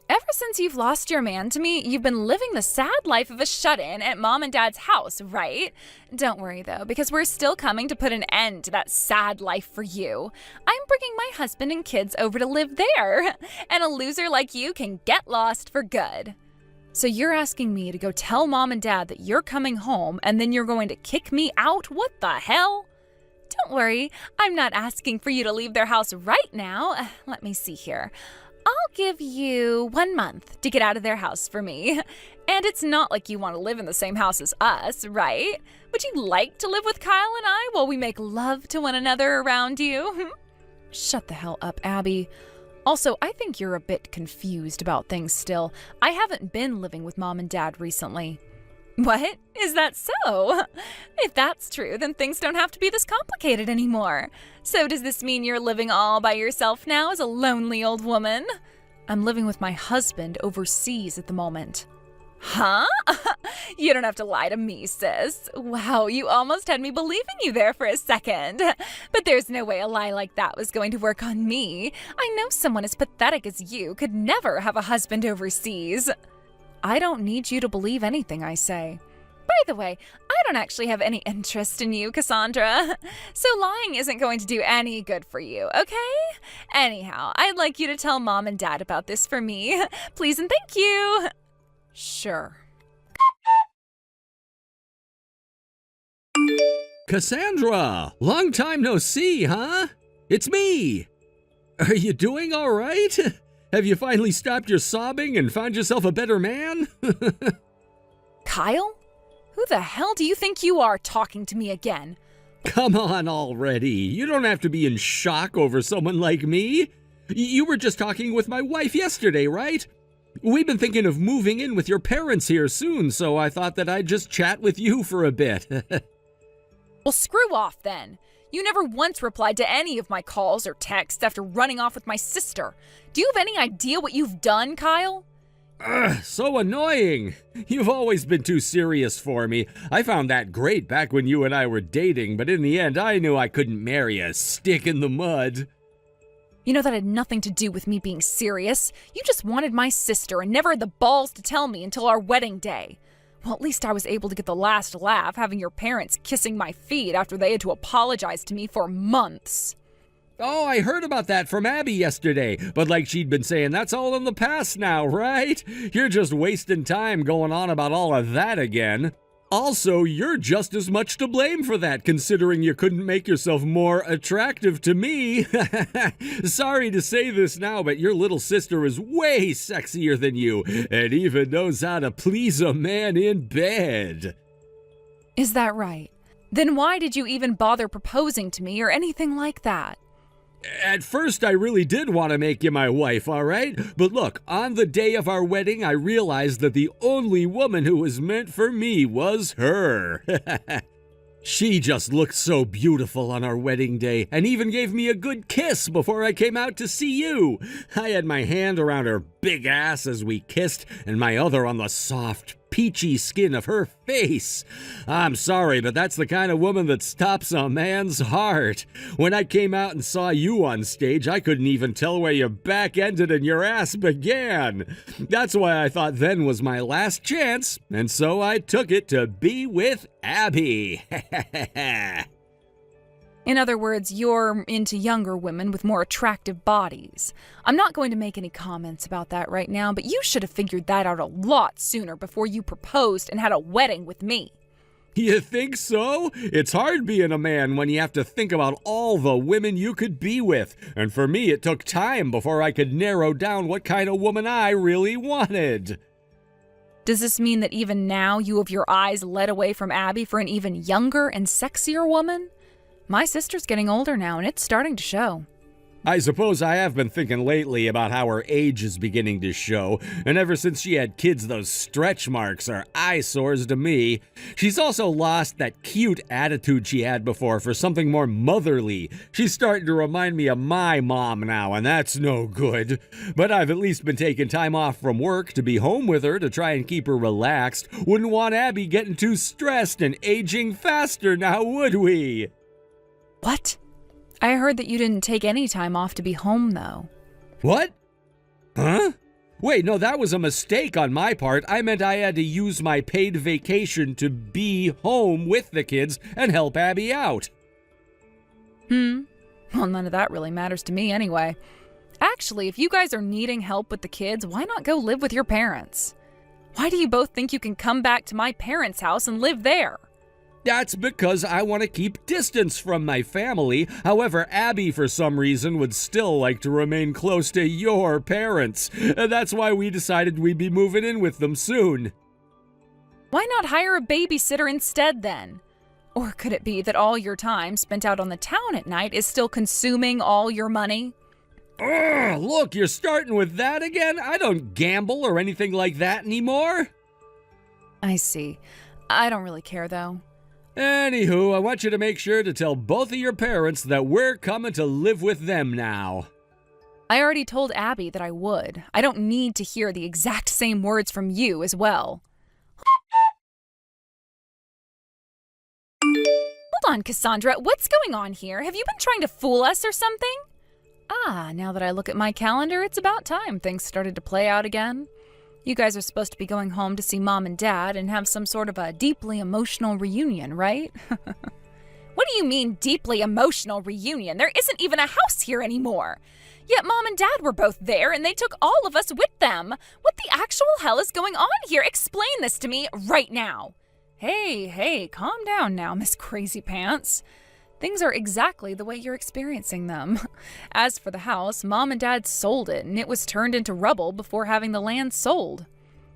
Ever since you've lost your man to me, you've been living the sad life of a shut-in at Mom and Dad's house, right? Don't worry, though, because we're still coming to put an end to that sad life for you. I'm bringing my husband and kids over to live there, and a loser like you can get lost for good. So you're asking me to go tell Mom and Dad that you're coming home and then you're going to kick me out? What the hell? Don't worry, I'm not asking for you to leave their house right now. Let me see here. I'll give you 1 month to get out of their house for me. And it's not like you want to live in the same house as us, right? Would you like to live with Kyle and I while we make love to one another around you? Shut the hell up, Abby. Also, I think you're a bit confused about things still. I haven't been living with Mom and Dad recently. What? Is that so? If that's true, then things don't have to be this complicated anymore. So does this mean you're living all by yourself now as a lonely old woman? I'm living with my husband overseas at the moment. Huh? You don't have to lie to me, sis. Wow, you almost had me believing you there for a second. But there's no way a lie like that was going to work on me. I know someone as pathetic as you could never have a husband overseas. I don't need you to believe anything I say. By the way, I don't actually have any interest in you, Cassandra. So lying isn't going to do any good for you, okay? Anyhow, I'd like you to tell Mom and Dad about this for me. Please and thank you. Sure.
Cassandra! Long time no see, huh? It's me! Are you doing all right? Have you finally stopped your sobbing and found yourself a better man?
Kyle? Who the hell do you think you are talking to me again?
Come on already. You don't have to be in shock over someone like me. You were just talking with my wife yesterday, right? We've been thinking of moving in with your parents here soon, so I thought that I'd just chat with you for a bit.
Well, screw off then. You never once replied to any of my calls or texts after running off with my sister. Do you have any idea what you've done, Kyle?
Ugh, so annoying. You've always been too serious for me. I found that great back when you and I were dating, but in the end I knew I couldn't marry a stick in the mud.
You know that had nothing to do with me being serious. You just wanted my sister and never had the balls to tell me until our wedding day. Well, at least I was able to get the last laugh having your parents kissing my feet after they had to apologize to me for months.
Oh, I heard about that from Abby yesterday, but like she'd been saying, that's all in the past now, right? You're just wasting time going on about all of that again. Also, you're just as much to blame for that, considering you couldn't make yourself more attractive to me. Sorry to say this now, but your little sister is way sexier than you, and even knows how to please a man in bed.
Is that right? Then why did you even bother proposing to me or anything like that?
At first, I really did want to make you my wife, all right? But look, on the day of our wedding, I realized that the only woman who was meant for me was her. She just looked so beautiful on our wedding day and even gave me a good kiss before I came out to see you. I had my hand around her big ass as we kissed and my other on the soft, peachy skin of her face. I'm sorry, but that's the kind of woman that stops a man's heart. When I came out and saw you on stage, I couldn't even tell where your back ended and your ass began. That's why I thought then was my last chance, and so I took it to be with Abby.
In other words, you're into younger women with more attractive bodies. I'm not going to make any comments about that right now, but you should have figured that out a lot sooner before you proposed and had a wedding with me.
You think so? It's hard being a man when you have to think about all the women you could be with. And for me, it took time before I could narrow down what kind of woman I really wanted.
Does this mean that even now you have your eyes led away from Abby for an even younger and sexier woman? My sister's getting older now, and it's starting to show.
I suppose I have been thinking lately about how her age is beginning to show, and ever since she had kids, those stretch marks are eyesores to me. She's also lost that cute attitude she had before for something more motherly. She's starting to remind me of my mom now, and that's no good. But I've at least been taking time off from work to be home with her to try and keep her relaxed. Wouldn't want Abby getting too stressed and aging faster now, would we?
What? I heard that you didn't take any time off to be home, though.
What? Huh? Wait, no, that was a mistake on my part. I meant I had to use my paid vacation to be home with the kids and help Abby out.
Well, none of that really matters to me anyway. Actually, if you guys are needing help with the kids, why not go live with your parents? Why do you both think you can come back to my parents' house and live there?
That's because I want to keep distance from my family. However, Abby, for some reason, would still like to remain close to your parents. That's why we decided we'd be moving in with them soon.
Why not hire a babysitter instead, then? Or could it be that all your time spent out on the town at night is still consuming all your money?
Ugh, look, you're starting with that again? I don't gamble or anything like that anymore.
I see. I don't really care, though.
Anywho, I want you to make sure to tell both of your parents that we're coming to live with them now.
I already told Abby that I would. I don't need to hear the exact same words from you as well. Hold on, Cassandra. What's going on here? Have you been trying to fool us or something? Now that I look at my calendar, it's about time things started to play out again. You guys are supposed to be going home to see Mom and Dad and have some sort of a deeply emotional reunion, right? What do you mean, deeply emotional reunion? There isn't even a house here anymore. Yet Mom and Dad were both there, and they took all of us with them. What the actual hell is going on here? Explain this to me right now. Hey, calm down now, Miss Crazy Pants. Things are exactly the way you're experiencing them. As for the house, Mom and Dad sold it, and it was turned into rubble before having the land sold.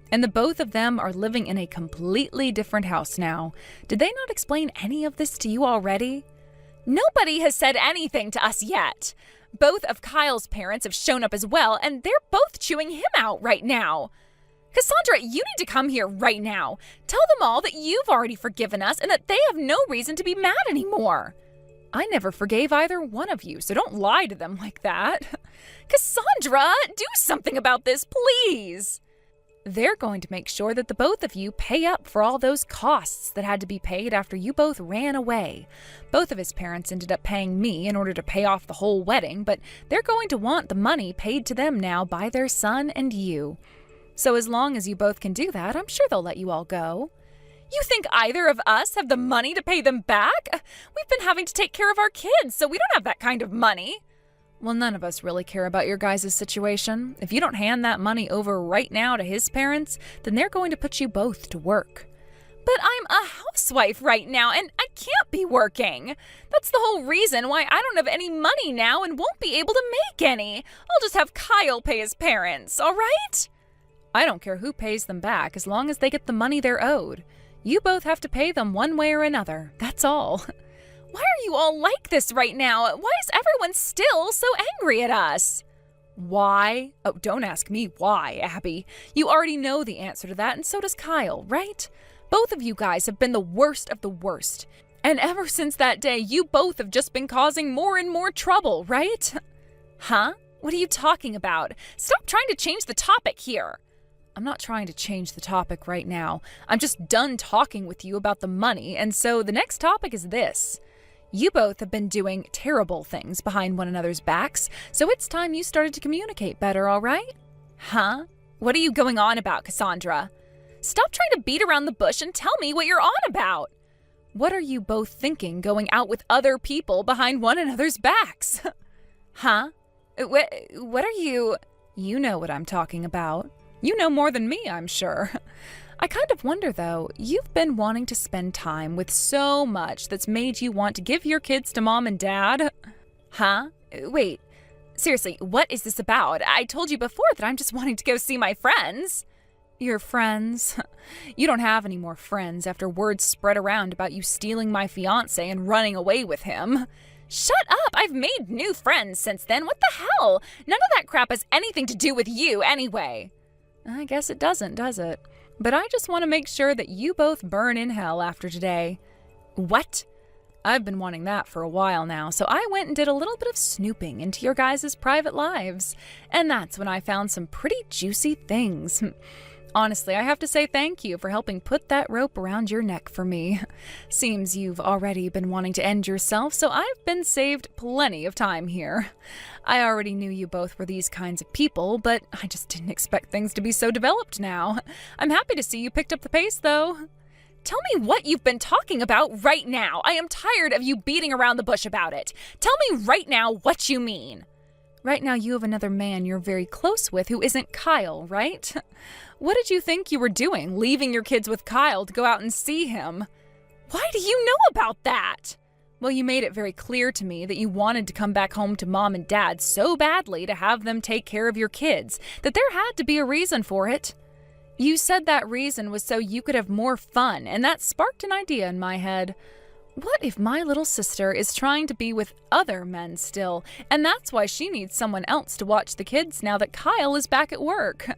And the both of them are living in a completely different house now. Did they not explain any of this to you already? Nobody has said anything to us yet. Both of Kyle's parents have shown up as well, and they're both chewing him out right now. Cassandra, you need to come here right now. Tell them all that you've already forgiven us and that they have no reason to be mad anymore. I never forgave either one of you, so don't lie to them like that. Cassandra, do something about this, please. They're going to make sure that the both of you pay up for all those costs that had to be paid after you both ran away. Both of his parents ended up paying me in order to pay off the whole wedding, but they're going to want the money paid to them now by their son and you. So as long as you both can do that, I'm sure they'll let you all go. You think either of us have the money to pay them back? We've been having to take care of our kids, so we don't have that kind of money. Well, none of us really care about your guys' situation. If you don't hand that money over right now to his parents, then they're going to put you both to work. But I'm a housewife right now, and I can't be working. That's the whole reason why I don't have any money now and won't be able to make any. I'll just have Kyle pay his parents, all right? I don't care who pays them back as long as they get the money they're owed. You both have to pay them one way or another, that's all. Why are you all like this right now? Why is everyone still so angry at us? Why? Oh, don't ask me why, Abby. You already know the answer to that, and so does Kyle, right? Both of you guys have been the worst of the worst. And ever since that day, you both have just been causing more and more trouble, right? Huh? What are you talking about? Stop trying to change the topic here. I'm not trying to change the topic right now. I'm just done talking with you about the money, and so the next topic is this. You both have been doing terrible things behind one another's backs, so it's time you started to communicate better, all right? Huh? What are you going on about, Cassandra? Stop trying to beat around the bush and tell me what you're on about. What are you both thinking going out with other people behind one another's backs? Huh? What are you... You know what I'm talking about. You know more than me, I'm sure. I kind of wonder, though, you've been wanting to spend time with so much that's made you want to give your kids to mom and dad. Huh? Wait, seriously, what is this about? I told you before that I'm just wanting to go see my friends. Your friends? You don't have any more friends after words spread around about you stealing my fiancé and running away with him. Shut up! I've made new friends since then. What the hell? None of that crap has anything to do with you anyway. I guess it doesn't, does it? But I just want to make sure that you both burn in hell after today. What? I've been wanting that for a while now, so I went and did a little bit of snooping into your guys' private lives. And that's when I found some pretty juicy things. Honestly, I have to say thank you for helping put that rope around your neck for me. Seems you've already been wanting to end yourself, so I've been saved plenty of time here. I already knew you both were these kinds of people, but I just didn't expect things to be so developed now. I'm happy to see you picked up the pace, though. Tell me what you've been talking about right now. I am tired of you beating around the bush about it. Tell me right now what you mean. Right now you have another man you're very close with who isn't Kyle, right? What did you think you were doing, leaving your kids with Kyle to go out and see him? Why do you know about that? Well, you made it very clear to me that you wanted to come back home to mom and dad so badly to have them take care of your kids that there had to be a reason for it. You said that reason was so you could have more fun, and that sparked an idea in my head. What if my little sister is trying to be with other men still, and that's why she needs someone else to watch the kids now that Kyle is back at work?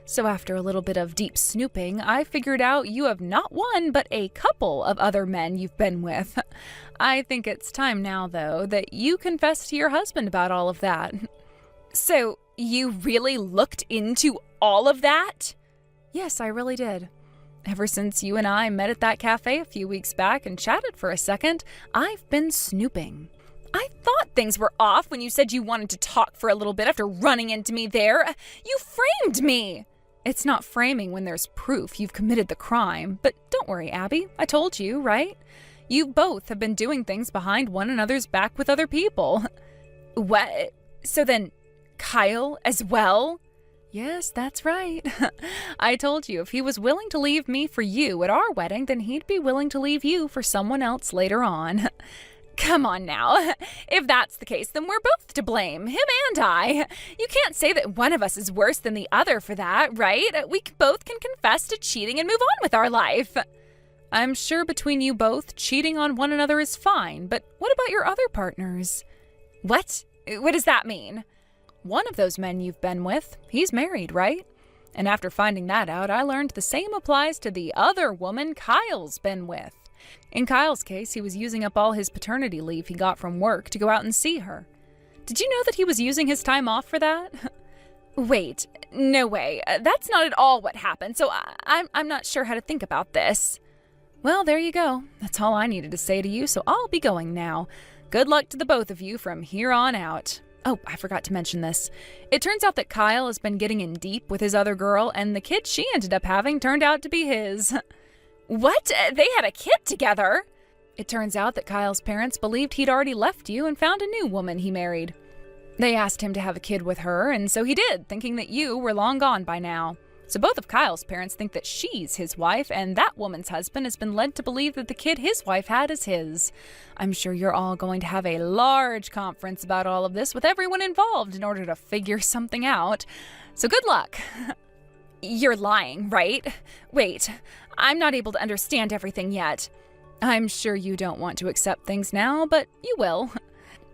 So after a little bit of deep snooping, I figured out you have not one, but a couple of other men you've been with. I think it's time now, though, that you confess to your husband about all of that. So, you really looked into all of that? Yes, I really did. Ever since you and I met at that cafe a few weeks back and chatted for a second, I've been snooping. I thought things were off when you said you wanted to talk for a little bit after running into me there. You framed me! It's not framing when there's proof you've committed the crime. But don't worry, Abby. I told you, right? You both have been doing things behind one another's back with other people. What? So then, Kyle as well? Yes, that's right. I told you if he was willing to leave me for you at our wedding, then he'd be willing to leave you for someone else later on. Come on now. If that's the case, then we're both to blame, him and I. You can't say that one of us is worse than the other for that, right? We both can confess to cheating and move on with our life. I'm sure between you both, cheating on one another is fine, but what about your other partners? What? What does that mean? One of those men you've been with, he's married, right? And after finding that out, I learned the same applies to the other woman Kyle's been with. In Kyle's case, he was using up all his paternity leave he got from work to go out and see her. Did you know that he was using his time off for that? Wait, no way. That's not at all what happened, so I'm not sure how to think about this. Well, there you go. That's all I needed to say to you, so I'll be going now. Good luck to the both of you from here on out. Oh, I forgot to mention this. It turns out that Kyle has been getting in deep with his other girl, and the kid she ended up having turned out to be his. What? They had a kid together? It turns out that Kyle's parents believed he'd already left you and found a new woman he married. They asked him to have a kid with her, and so he did, thinking that you were long gone by now. So both of Kyle's parents think that she's his wife, and that woman's husband has been led to believe that the kid his wife had is his. I'm sure you're all going to have a large conference about all of this with everyone involved in order to figure something out. So good luck. You're lying, right? Wait, I'm not able to understand everything yet. I'm sure you don't want to accept things now, but you will.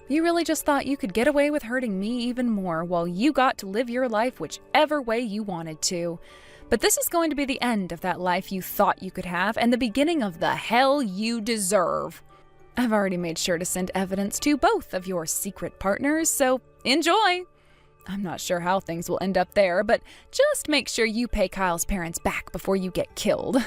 You really just thought you could get away with hurting me even more while you got to live your life whichever way you wanted to. But this is going to be the end of that life you thought you could have and the beginning of the hell you deserve. I've already made sure to send evidence to both of your secret partners, so enjoy. I'm not sure how things will end up there, but just make sure you pay Kyle's parents back before you get killed.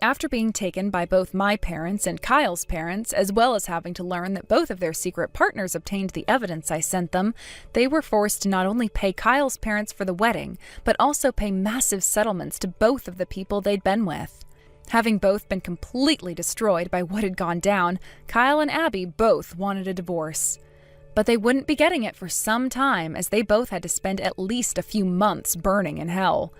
After being taken by both my parents and Kyle's parents, as well as having to learn that both of their secret partners obtained the evidence I sent them, they were forced to not only pay Kyle's parents for the wedding, but also pay massive settlements to both of the people they'd been with. Having both been completely destroyed by what had gone down, Kyle and Abby both wanted a divorce. But they wouldn't be getting it for some time, as they both had to spend at least a few months burning in hell.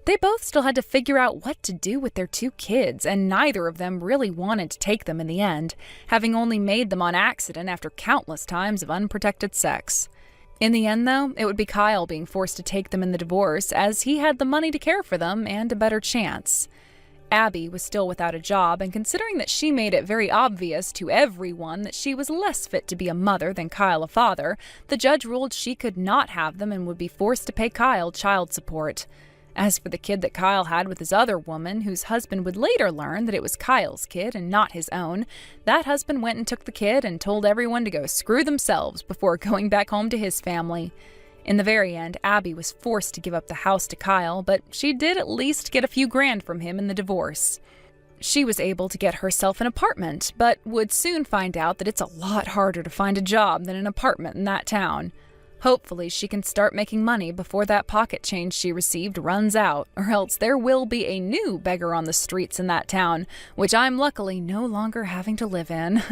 They both still had to figure out what to do with their 2 kids, and neither of them really wanted to take them in the end, having only made them on accident after countless times of unprotected sex. In the end, though, it would be Kyle being forced to take them in the divorce, as he had the money to care for them and a better chance. Abby was still without a job, and considering that she made it very obvious to everyone that she was less fit to be a mother than Kyle a father, the judge ruled she could not have them and would be forced to pay Kyle child support. As for the kid that Kyle had with his other woman, whose husband would later learn that it was Kyle's kid and not his own, that husband went and took the kid and told everyone to go screw themselves before going back home to his family. In the very end, Abby was forced to give up the house to Kyle, but she did at least get a few grand from him in the divorce. She was able to get herself an apartment, but would soon find out that it's a lot harder to find a job than an apartment in that town. Hopefully, she can start making money before that pocket change she received runs out, or else there will be a new beggar on the streets in that town, which I'm luckily no longer having to live in.